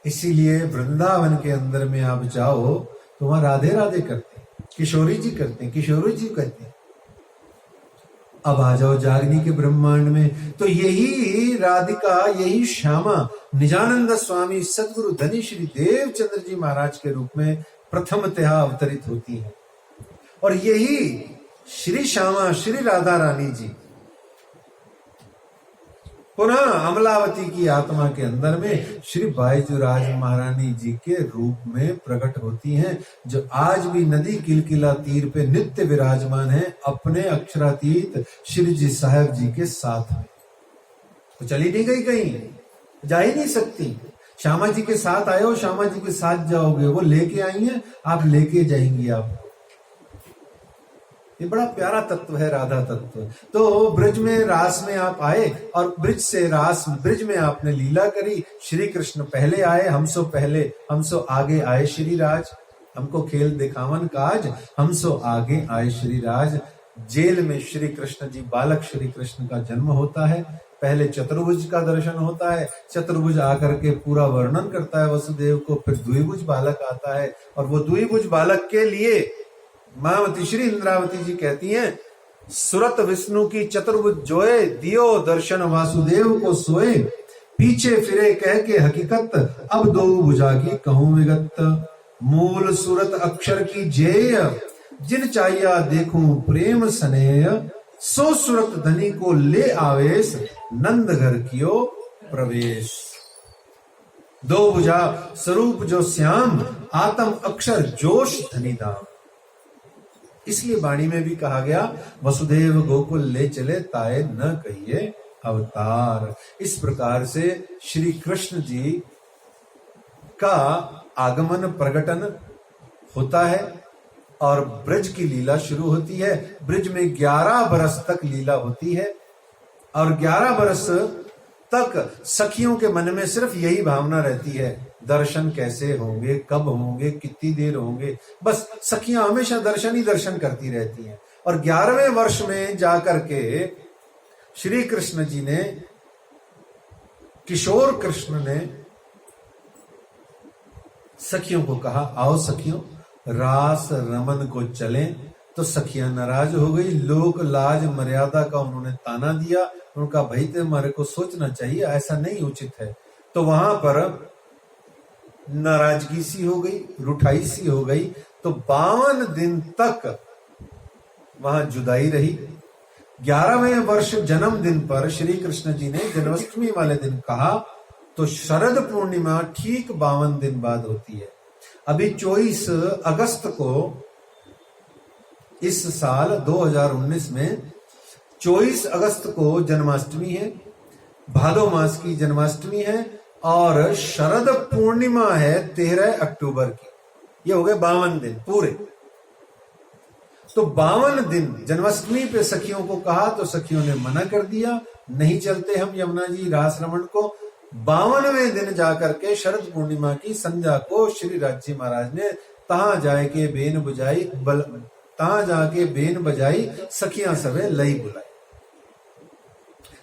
इसीलिए वृंदावन के अंदर में आप जाओ तो वहां राधे राधे करते हैं, किशोरी जी करते हैं, किशोरी जी करते हैं। अब आ जाओ जागनी के ब्रह्मांड में, तो यही राधिका, यही श्यामा निजानंद स्वामी सदगुरु धनी श्री देवचंद्र जी महाराज के रूप में प्रथमतः अवतरित होती है। और यही श्री श्यामा, श्री राधा रानी जी पुनः अमलावती की आत्मा के अंदर में श्री बायजूराज महारानी जी के रूप में प्रकट होती हैं, जो आज भी नदी किलकिला तीर पे नित्य विराजमान है अपने अक्षरातीत श्री जी साहब जी के साथ में। तो चली नहीं गई कहीं, जा ही नहीं सकती। श्यामा जी के साथ आए हो, श्यामा जी के साथ जाओगे, वो लेके आई हैं, आप लेके जाएंगी आप। ये बड़ा प्यारा तत्व है राधा तत्व। तो ब्रज में रास में आप आए और ब्रज से रास, ब्रज में आपने लीला करी। श्री कृष्ण पहले आए, हमसो पहले, हमसो आगे आए श्री राज। हमको खेल दिखावन काज, हमसो आगे आए श्री राज। जेल में श्री कृष्ण जी, बालक श्री कृष्ण का जन्म होता है। पहले चतुर्भुज का दर्शन होता है, चतुर्भुज आकर के पूरा वर्णन करता है वसुदेव को। फिर द्विभुज बालक आता है और वो द्विभुज बालक के लिए मावती श्री इंद्रावती जी कहती हैं, सुरत विष्णु की चतुर्भुज जोए, दियो दर्शन वासुदेव को सोए। पीछे फिरे कह के हकीकत, अब दो भुजा की कहूं विगत। मूल सूरत अक्षर की जेय, जिन चाहिया देखूं प्रेम स्नेह। सो सूरत धनी को ले आवेश, नंद घर कियो प्रवेश। दो भुजा स्वरूप जो श्याम, आत्म अक्षर जोश धनी धाम। इसलिए वाणी में भी कहा गया, वसुदेव गोकुल ले चले ताए न कहिए अवतार। इस प्रकार से श्री कृष्ण जी का आगमन प्रकटन होता है और ब्रज की लीला शुरू होती है। ब्रज में 11 बरस तक लीला होती है और 11 बरस तक सखियों के मन में सिर्फ यही भावना रहती है, दर्शन कैसे होंगे, कब होंगे, कितनी देर होंगे। बस सखियां हमेशा दर्शन ही दर्शन करती रहती हैं। और 11वें वर्ष में जाकर के श्री कृष्ण जी ने, किशोर कृष्ण ने सखियों को कहा, आओ सखियों रास रमन को चलें। तो सखियां नाराज हो गई, लोक लाज मर्यादा का उन्होंने ताना दिया। उनका भाई तुम्हारे को सोचना चाहिए, ऐसा नहीं उचित है। तो वहां पर नाराजगी सी हो गई, रुठाई सी हो गई। तो 52 दिन तक वहां जुदाई रही। 11वें वर्ष जन्मदिन पर श्री कृष्ण जी ने जन्माष्टमी वाले दिन कहा, तो शरद पूर्णिमा ठीक 52 दिन बाद होती है। अभी 24 अगस्त को इस साल 2019 में 24 अगस्त को जन्माष्टमी है, भादो मास की जन्माष्टमी है और शरद पूर्णिमा है 13 अक्टूबर की। ये हो गए 52 दिन पूरे। तो 52 दिन जन्माष्टमी पे सखियों को कहा तो सखियों ने मना कर दिया, नहीं चलते हम यमुना जी रास रमण को। 52वें दिन जाकर के शरद पूर्णिमा की संध्या को श्री राजी महाराज ने तहां जाके बेन बुझाई, तहां जाके बेन बजाई, सखियां सवे लई बुलाई।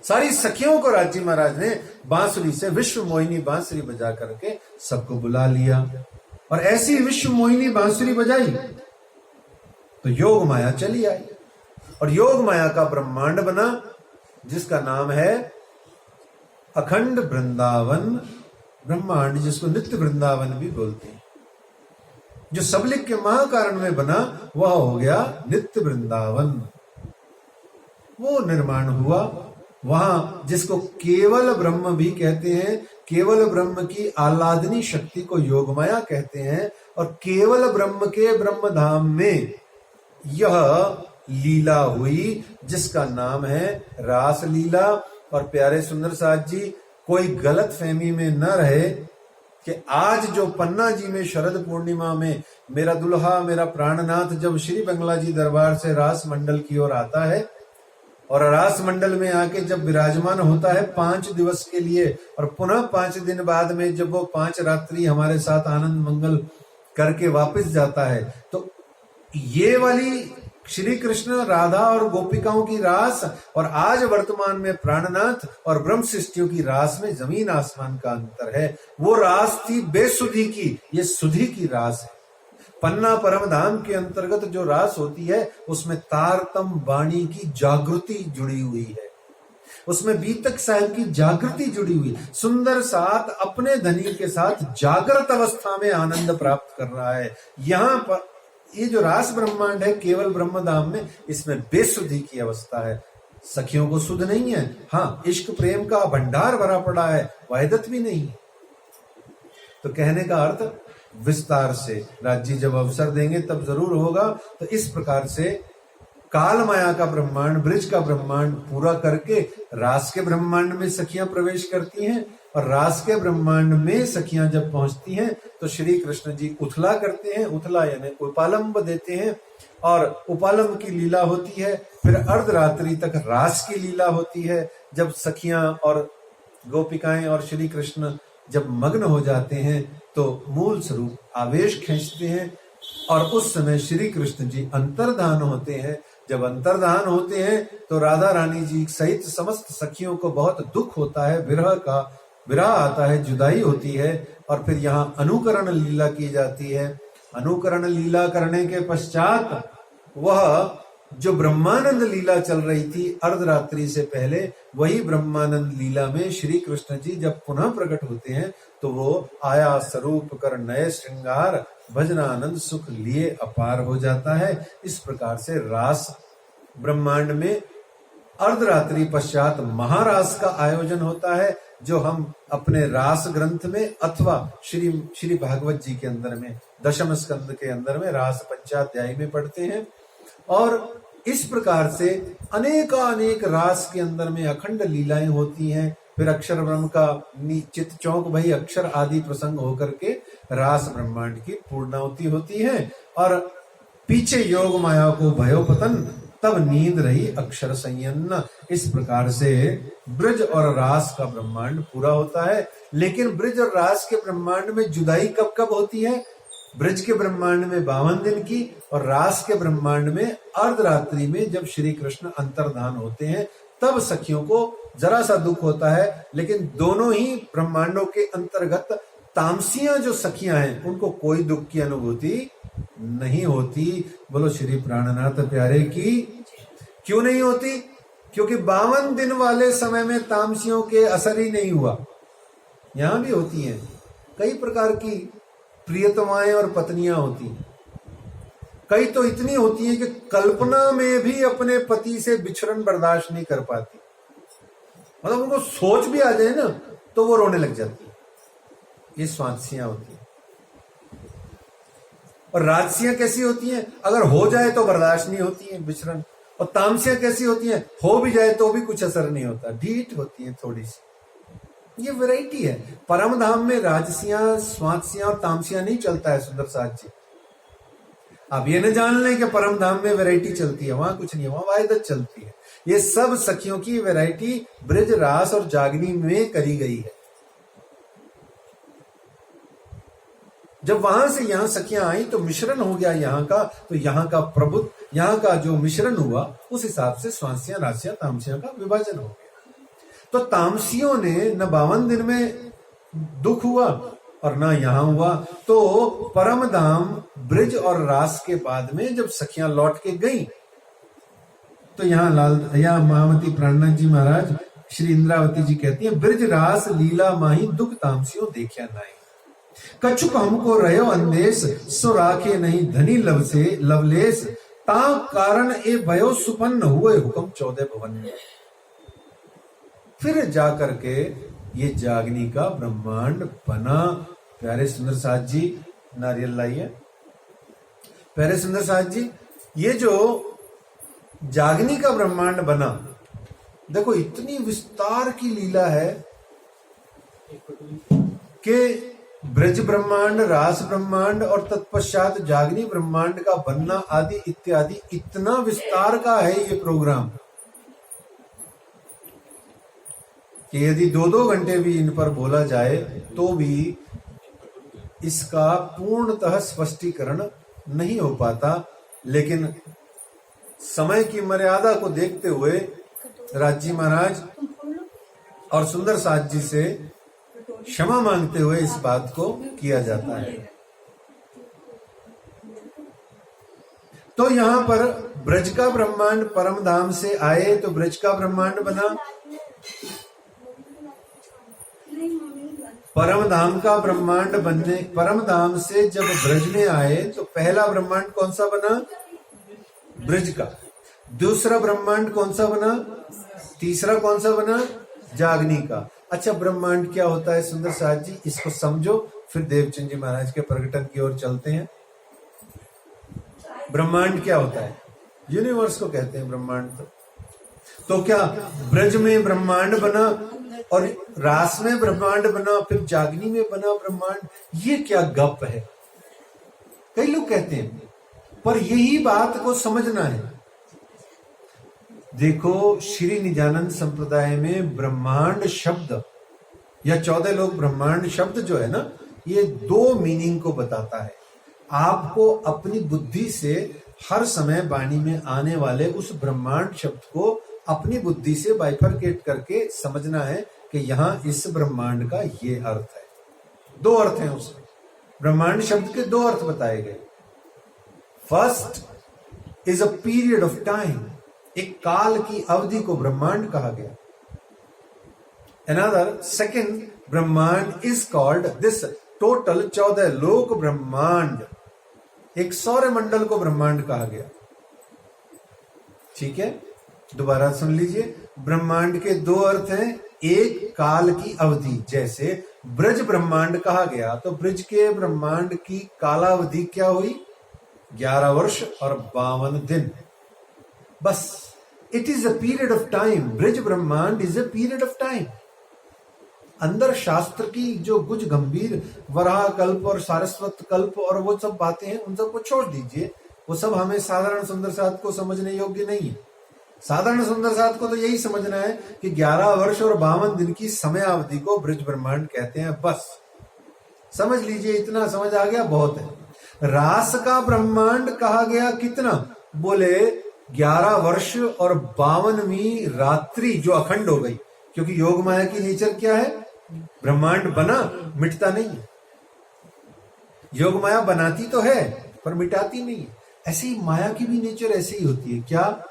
सारी सखियों को राजी महाराज ने बांसुरी से विश्व मोहिनी बांसुरी बजा करके सबको बुला लिया और ऐसी विश्व मोहिनी बांसुरी बजाई तो योग माया चली आई और योग माया का ब्रह्मांड बना, जिसका नाम है अखंड वृंदावन ब्रह्मांड, जिसको नित्य वृंदावन भी बोलते हैं। जो सबलिक के महाकारण में बना वह हो गया नित्य वृंदावन। वो निर्माण हुआ, वहां जिसको केवल ब्रह्म भी कहते हैं, केवल ब्रह्म की आह्लादनी शक्ति को योगमाया कहते हैं, और केवल ब्रह्म के ब्रह्म धाम में यह लीला हुई जिसका नाम है रास लीला। और प्यारे सुंदर साथ जी, कोई गलत फहमी में न रहे कि आज जो पन्ना जी में शरद पूर्णिमा में मेरा दुल्हा मेरा प्राणनाथ जब श्री बंगला जी दरबार से रास मंडल की ओर आता है और रास मंडल में आके जब विराजमान होता है 5 दिवस के लिए, और पुनः 5 दिन बाद में जब वो 5 रात्रि हमारे साथ आनंद मंगल करके वापस जाता है, तो ये वाली श्री कृष्ण राधा और गोपिकाओं की रास और आज वर्तमान में प्राणनाथ और ब्रह्म सृष्टियों की रास में जमीन आसमान का अंतर है। वो रास थी बेसुधी की, ये सुधी की रास है। पन्ना परम धाम के अंतर्गत जो रास होती है उसमें तारतम वाणी की जागृति जुड़ी हुई है, उसमें बीतक साहब की जागृति जुड़ी हुई। सुंदर साथ अपने धनी के साथ जागृत अवस्था में आनंद प्राप्त कर रहा है। यहाँ पर ये जो रास ब्रह्मांड है केवल ब्रह्म धाम में, इसमें बेसुधी की अवस्था है। सखियों को सुध नहीं है, हाँ इश्क प्रेम का भंडार भरा पड़ा है, वाहिदत भी नहीं। तो कहने का अर्थ विस्तार से राज्य जब अवसर देंगे तब जरूर होगा। तो इस प्रकार से काल माया का ब्रह्मांड, ब्रिज का ब्रह्मांड पूरा करके रास के ब्रह्मांड में सखियां प्रवेश करती हैं, और रास के ब्रह्मांड में सखियां जब पहुंचती हैं तो श्री कृष्ण जी उथला करते हैं, उथला यानी उपालंब देते हैं, और उपालंब की लीला होती है। फिर अर्धरात्रि तक रास की लीला होती है, जब सखियां और गोपिकाएं और श्री कृष्ण जब मग्न हो जाते हैं तो मूल स्वरूप आवेश खींचते हैं, और उस समय श्री कृष्ण जी अंतर्धान होते हैं। जब अंतर्धान होते हैं तो राधा रानी जी सहित समस्त सखियों को बहुत दुख होता है, विरह आता है, जुदाई होती है, और फिर यहाँ अनुकरण लीला की जाती है। अनुकरण लीला करने के पश्चात वह जो ब्रह्मानंद लीला चल रही थी अर्धरात्रि से पहले, वही ब्रह्मानंद लीला में श्री कृष्ण जी जब पुनः प्रकट होते हैं तो वो आया स्वरूप कर नए श्रृंगार, भजनानंद सुख लिए अपार हो जाता है। इस प्रकार से रास ब्रह्मांड में अर्धरात्रि पश्चात महारास का आयोजन होता है, जो हम अपने रास ग्रंथ में अथवा श्री भागवत जी के अंदर में दशम स्कंद के अंदर में रास पंचाध्याय में पढ़ते हैं। और इस प्रकार से अनेक रास के अंदर में अखंड लीलाएं होती हैं। फिर अक्षर ब्रह्म का चित चौक भई अक्षर आदि प्रसंग होकर के रास ब्रह्मांड की पूर्णाहुति होती है, और पीछे योग माया को भयो पतन तब नींद रही अक्षर संयन्न। इस प्रकार से ब्रज और रास का ब्रह्मांड पूरा होता है। लेकिन ब्रज और रास के ब्रह्मांड में जुदाई कब कब होती है? ब्रज के ब्रह्मांड में 52 दिन की, और रास के ब्रह्मांड में अर्धरात्रि में जब श्री कृष्ण अंतर्धान होते हैं तब सखियों को जरा सा दुख होता है। लेकिन दोनों ही ब्रह्मांडों के अंतर्गत तामसियां जो सखियां हैं उनको कोई दुख की अनुभूति नहीं होती। बोलो श्री प्राणनाथ प्यारे की। क्यों नहीं होती? क्योंकि 52 दिन वाले समय में तामसियों के असर ही नहीं हुआ। यहां भी होती हैं कई प्रकार की प्रियतमाएं और पत्नियां होती हैं, कई तो इतनी होती हैं कि कल्पना में भी अपने पति से बिछड़न बर्दाश्त नहीं कर पाती, मतलब उनको सोच भी आ जाए ना तो वो रोने लग जाती है। ये स्वांसियां होती हैं। और राजसियां कैसी होती हैं? अगर हो जाए तो बर्दाश्त नहीं होती है बिछड़न। और तामसियां कैसी होती हैं? हो भी जाए तो भी कुछ असर नहीं होता, ढीठ होती है थोड़ी सी। ये वैरायटी है। परम धाम में राजसियां, स्वांसियां और तामसियां नहीं चलता है सुंदर साथ जी। आप ये न जान लें कि परम धाम में वैरायटी चलती है, वहां कुछ नहीं है, वहां वाहिदत चलती है। ये सब सखियों की वैरायटी ब्रज, रास और जागनी में करी गई है। जब वहां से यहां सखियां आई तो मिश्रण हो गया यहाँ का, तो यहाँ का प्रभुत्व, यहाँ का जो मिश्रण हुआ उस हिसाब से स्वांसियां, रासियां, तामसियां का विभाजन हो गया। तो तामसियों ने न 52 दिन में दुख हुआ और ना यहां हुआ। तो परम धाम ब्रिज और रास के बाद में जब सखियां लौट के गईं तो यहाँ महामती प्राणनाथ जी महाराज श्री इंद्रावती जी कहती हैं, ब्रिज रास लीला माही दुख तामसियों देखा नाई, कछुक हमको रहो अंदेश, सो राखे नहीं धनी लवलेश, ता कारण ए भयो सुपन्न हुए हुक्म 14 भवन में। फिर जाकर के ये जागनी का ब्रह्मांड बना। प्यारे सुंदर साथ जी नारियल लाइए। प्यारे सुंदर साथ जी, ये जो जागनी का ब्रह्मांड बना, देखो इतनी विस्तार की लीला है कि ब्रज ब्रह्मांड, रास ब्रह्मांड और तत्पश्चात जागनी ब्रह्मांड का बनना आदि इत्यादि इतना विस्तार का है ये प्रोग्राम कि यदि 2-2 घंटे भी इन पर बोला जाए तो भी इसका पूर्णतः स्पष्टीकरण नहीं हो पाता। लेकिन समय की मर्यादा को देखते हुए राजी महाराज और सुंदर साथ जी से क्षमा मांगते हुए इस बात को किया जाता है। तो यहां पर ब्रज का ब्रह्मांड परम धाम से आए तो ब्रज का ब्रह्मांड बना। परम धाम का ब्रह्मांड बनने, परम धाम से जब ब्रज में आए तो पहला ब्रह्मांड कौन सा बना? ब्रज का। दूसरा ब्रह्मांड कौन सा बना? तीसरा कौन सा बना? जागनी का। अच्छा, ब्रह्मांड क्या होता है सुंदर साथ जी, इसको समझो, फिर देवचंद जी महाराज के प्रकटन की ओर चलते हैं। ब्रह्मांड क्या होता है? यूनिवर्स को कहते हैं ब्रह्मांड। तो क्या ब्रज में ब्रह्मांड बना और रास में ब्रह्मांड बना, फिर जागनी में बना ब्रह्मांड? ये क्या गप है? कई लोग कहते हैं, पर यही बात को समझना है। देखो, श्री निजानंद संप्रदाय में ब्रह्मांड शब्द या 14 लोग ब्रह्मांड शब्द जो है ना, ये 2 मीनिंग को बताता है। आपको अपनी बुद्धि से हर समय वाणी में आने वाले उस ब्रह्मांड शब्द को अपनी बुद्धि से बाइफरकेट करके समझना है कि यहां इस ब्रह्मांड का ये अर्थ है। 2 अर्थ हैं उसमें। ब्रह्मांड शब्द के 2 अर्थ बताए गए। First is a period of time, एक काल की अवधि को ब्रह्मांड कहा गया। अनदर सेकंड ब्रह्मांड इज कॉल्ड दिस टोटल 14 लोक ब्रह्मांड, एक सौर मंडल को ब्रह्मांड कहा गया। ठीक है, दोबारा सुन लीजिए। ब्रह्मांड के 2 अर्थ हैं। एक काल की अवधि, जैसे ब्रज ब्रह्मांड कहा गया तो ब्रज के ब्रह्मांड की कालावधि क्या हुई? 11 वर्ष और 52 दिन। बस, it is a period of time. Braj Brahmand is a period of time. अंदर शास्त्र की जो गुज गंभीर वराह कल्प और सारस्वत कल्प और वो सब बातें हैं, उन सबको छोड़ दीजिए। वो सब हमें साधारण सुंदर साथ को समझने योग्य नहीं है। साधारण सुंदर साथ को तो यही समझना है कि 11 वर्ष और 52 दिन की समय अवधि को ब्रज ब्रह्मांड कहते हैं। बस समझ लीजिए, इतना समझ आ गया, बहुत है। रास का ब्रह्मांड कहा गया कितना? बोले 11 वर्ष और 52वीं रात्रि जो अखंड हो गई, क्योंकि योग माया की नेचर क्या है? ब्रह्मांड बना, मिटता नहीं है। योग माया बनाती तो है पर मिटाती नहीं है। ऐसी माया की भी नेचर ऐसी ही होती है। क्या?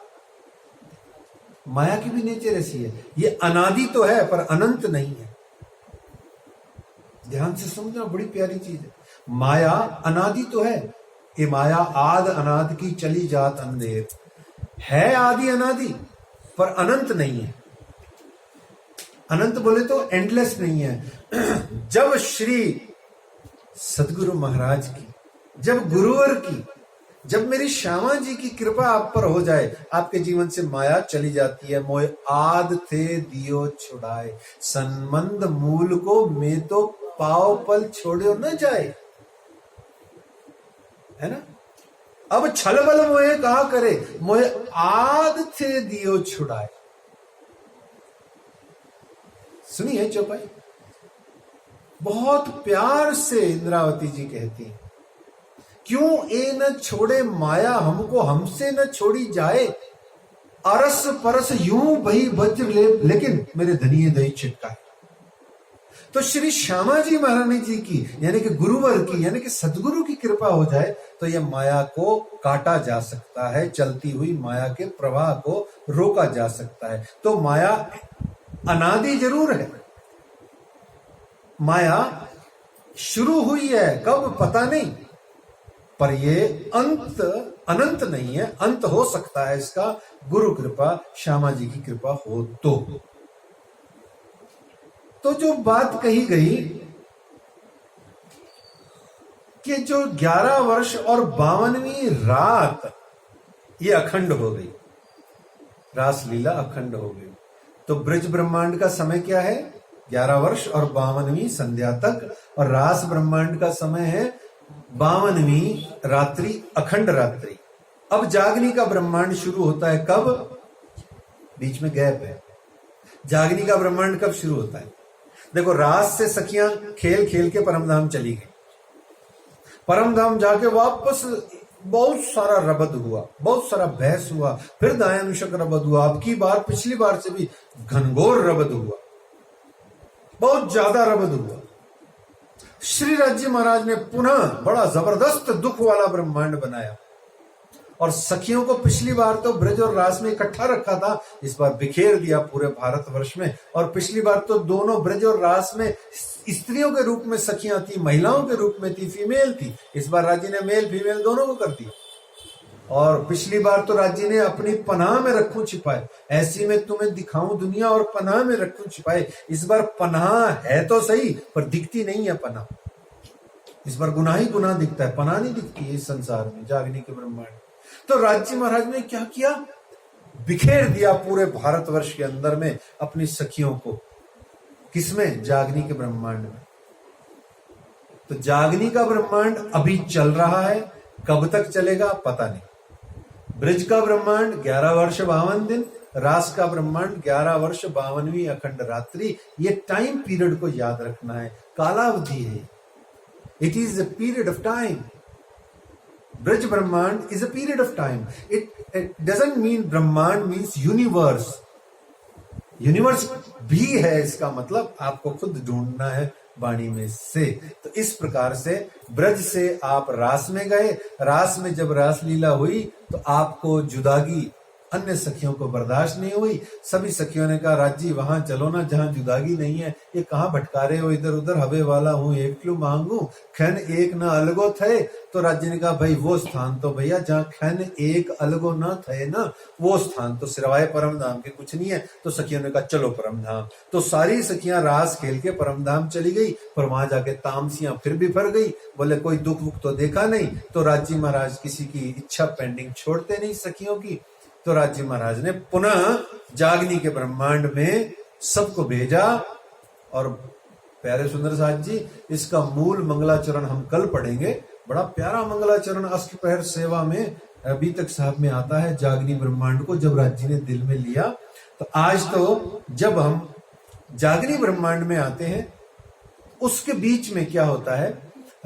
माया की भी नेचर ऐसी है। ये अनादि तो है पर अनंत नहीं है। ध्यान से समझना, बड़ी प्यारी चीज है। माया अनादि तो है, ये माया आद अनाद की चली जात अंधेर है। आदि अनादि पर अनंत नहीं है। अनंत बोले तो एंडलेस नहीं है। जब श्री सदगुरु महाराज की, जब गुरुवर की, जब मेरी श्यामा जी की कृपा आप पर हो जाए, आपके जीवन से माया चली जाती है। मोय आद थे दियो छुड़ाए, संबंध मूल को मैं तो पाव पल छोड़ो न जाए, है ना। अब छल बल मोहे कहा करे, मोहे आद थे दियो छुड़ाए। सुनिए चौपाई, बहुत प्यार से इंद्रावती जी कहती हैं, क्यों ए न छोड़े माया हमको, हमसे न छोड़ी जाए। अरस परस यूं भई वज्र ले, लेकिन मेरे धनिये दही छिटकाए। तो श्री श्यामा जी महारानी जी की, यानी कि गुरुवर की, यानी कि सदगुरु की कृपा हो जाए तो यह माया को काटा जा सकता है, चलती हुई माया के प्रवाह को रोका जा सकता है। तो माया अनादि जरूर है, माया शुरू हुई है कब पता नहीं, पर ये अंत अनंत नहीं है। अंत हो सकता है इसका, गुरु कृपा, श्यामा जी की कृपा हो तो। तो जो बात कही गई कि जो 11 वर्ष और 52वीं रात ये अखंड हो गई, रास लीला अखंड हो गई। तो ब्रज ब्रह्मांड का समय क्या है? 11 वर्ष और 52वीं संध्या तक, और रास ब्रह्मांड का समय है 52वीं रात्रि, अखंड रात्रि। अब जागनी का ब्रह्मांड शुरू होता है कब? बीच में गैप है। जागनी का ब्रह्मांड कब शुरू होता है? देखो, रास से सखियां खेल खेल के परमधाम चली गई। परमधाम जाके वापस बहुत सारा रबद हुआ, बहुत सारा बहस हुआ, फिर दायानुषक रबद हुआ। अब की बार पिछली बार से भी घनघोर रबद हुआ, बहुत ज्यादा रबद हुआ। श्री राज्य महाराज ने पुनः बड़ा जबरदस्त दुख वाला ब्रह्मांड बनाया, और सखियों को पिछली बार तो ब्रज और रास में इकट्ठा रखा था, इस बार बिखेर दिया पूरे भारतवर्ष में। और पिछली बार तो दोनों ब्रज और रास में स्त्रियों के रूप में सखियां थी, महिलाओं के रूप में थी, फीमेल थी। इस बार राज्य ने मेल फीमेल दोनों को कर दिया। और पिछली बार तो राज्य ने अपनी पनाह में रखूं छिपाए, ऐसी में तुम्हें दिखाऊं दुनिया और पनाह में रखूं छिपाए। इस बार पनाह है तो सही, पर दिखती नहीं है पनाह। इस बार गुनाह ही गुनाह दिखता है, पनाह नहीं दिखती है इस संसार में, जागनी के ब्रह्मांड। तो राज्य महाराज ने क्या किया? बिखेर दिया पूरे भारतवर्ष के अंदर में अपनी सखियों को। किसमें? जागनी के ब्रह्मांड में। तो जागनी का ब्रह्मांड अभी चल रहा है, कब तक चलेगा पता नहीं। ब्रज का ब्रह्मांड 11 वर्ष 52 दिन, रास का ब्रह्मांड 11 वर्ष 52वीं अखंड रात्रि। ये टाइम पीरियड को याद रखना है, कालावधि है। It is a period of time. Braj Brahmand is a period of time. It doesn't mean Brahmand means universe. Universe भी है, इसका मतलब आपको खुद ढूंढना है वाणी में से। तो इस प्रकार से ब्रज से आप रास में गए, रास में जब रास लीला हुई तो आपको जुदागी अन्य सखियों को बर्दाश्त नहीं हुई। सभी सखियों ने कहा, राज्य वहां चलो ना जहां जुदागी नहीं है, ये कहां भटका रहे हो इधर उधर, हवे वाला हूं एक क्यों मांगू, खैन एक न अलगो थे। तो राज्य ने कहा, भाई वो स्थान तो भैया जहां खैन एक अलगो न थे ना, वो स्थान तो सिवाय परमधाम के कुछ नहीं है। तो सखियों ने कहा चलो परमधाम। तो सारी सखियां रास खेल के परमधाम चली गई, पर वहां जाके तामसियां फिर भी भर गई। बोले कोई दुख वुख तो देखा नहीं। तो राज्य महाराज किसी की इच्छा पेंडिंग छोड़ते नहीं सखियों की। तो राज्य महाराज ने पुनः जागनी के ब्रह्मांड में सबको भेजा। और प्यारे सुंदर साथ जी, इसका मूल मंगलाचरण हम कल पढ़ेंगे। बड़ा प्यारा मंगलाचरण अष्टपहर सेवा में अभी तक साहब में आता है। जागनी ब्रह्मांड को जब राज्य ने दिल में लिया, तो आज तो जब हम जागनी ब्रह्मांड में आते हैं, उसके बीच में क्या होता है?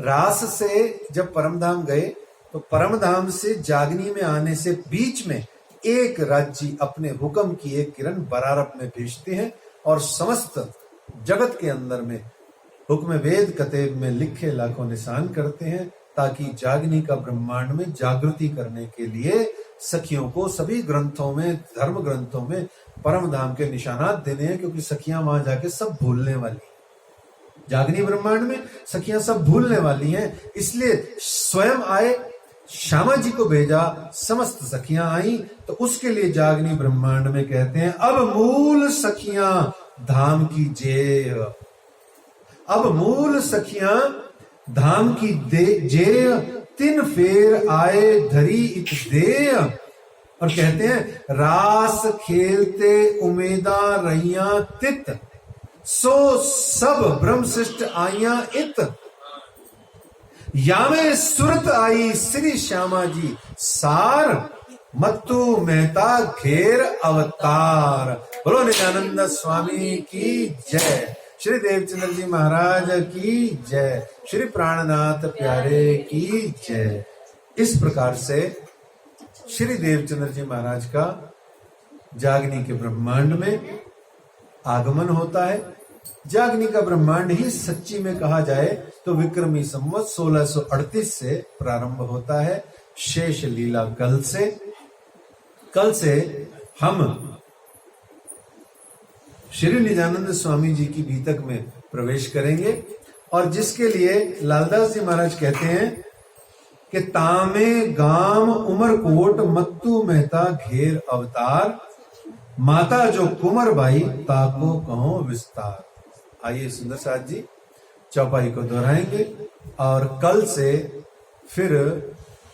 रास से जब परमधाम गए, तो परमधाम से जागनी में आने से बीच में एक राज्य अपने हुक्म की एक किरण बरारप में भेजते हैं, और समस्त जगत के अंदर में हुक्म वेद कतेब में लिखे लाखों निशान करते हैं, ताकि जागनी का ब्रह्मांड में जागृति करने के लिए सखियों को सभी ग्रंथों में, धर्म ग्रंथों में परमधाम के निशानात देने हैं। क्योंकि सखियां वहां जाके सब भूलने वाली, जागनी ब्रह्मांड में सखियां सब भूलने वाली हैं। इसलिए स्वयं आए, श्यामा जी को भेजा, समस्त सखियां आई। तो उसके लिए जागनी ब्रह्मांड में कहते हैं, अब मूल सखियां धाम की जेय, अब मूल सखियां धाम की जेय, तिन फेर आए धरी इत देय। और कहते हैं, रास खेलते उमेदा रहिया तित, सो सब ब्रह्मशिष्ट आइया इत, यामे सुरत आई श्री श्यामा जी सार, मत्तू मेहता घेर अवतार। बोलो नित्यानंद स्वामी की जय, श्री देवचंद्र जी महाराज की जय, श्री प्राणनाथ प्यारे की जय। इस प्रकार से श्री देवचंद्र जी महाराज का जागनी के ब्रह्मांड में आगमन होता है। जागनी का ब्रह्मांड ही सच्ची में कहा जाए तो विक्रमी संवत 1638 से प्रारंभ होता है। शेष लीला कल से हम श्री निजानंद स्वामी जी की बीतक में प्रवेश करेंगे, और जिसके लिए लालदास जी महाराज कहते हैं कि तामे गाम उमरकोट मत्तू मेहता घेर अवतार, माता जो कुंवर बाई ताको कहो विस्तार। आइए सुंदर साथ जी चौपाई को दोहराएंगे और कल से फिर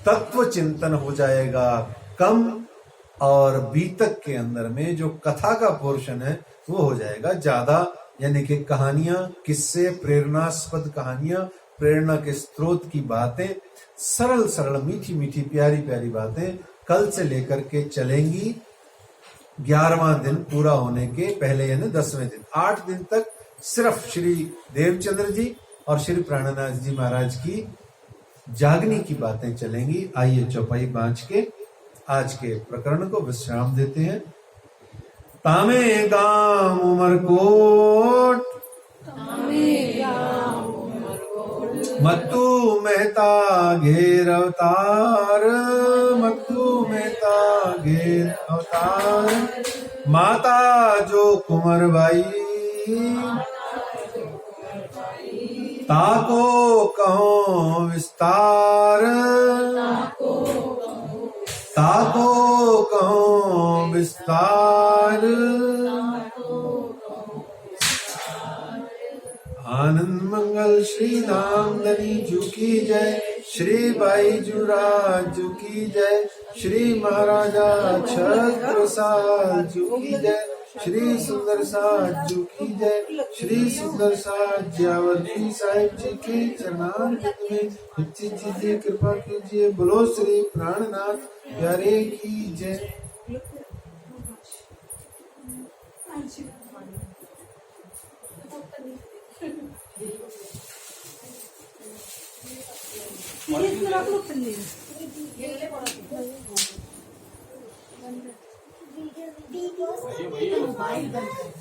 तत्व चिंतन हो जाएगा कम और बीतक के अंदर में जो कथा का पोर्शन है वो हो जाएगा ज्यादा, यानी कि कहानियां, किस्से, प्रेरणास्पद कहानियां, प्रेरणा के स्रोत की बातें, सरल सरल मीठी मीठी प्यारी प्यारी बातें कल से लेकर के चलेंगी 11वां दिन पूरा होने के पहले, यानी 10वें दिन। 8 दिन तक सिर्फ श्री देवचंद्र जी और श्री प्राणनाथ जी महाराज की जागनी की बातें चलेंगी। आइए चौपाई बांच के आज के प्रकरण को विश्राम देते हैं। तामे गाम उमरकोट, मत्तू मेहता घेर अवतार, मत्तू मेहता घेर अवतार, माता जो कुंवरबाई, ताको कहो विस्तार, ताको कहो विस्तार। आनंद मंगल श्री धामधनी जू की जय, श्री बाई जुराज जू की जय, श्री महाराजा छत्रसाल जू की जय, श्री सुंदर साज जू की जय, श्री सुंदर साज ज्यावती साहिब जी के चरणारविंद में नित्य कीजिए, कृपा कीजिए। बोलो श्री प्राणनाथ प्यारे की जय। मोबाइल बंद कर।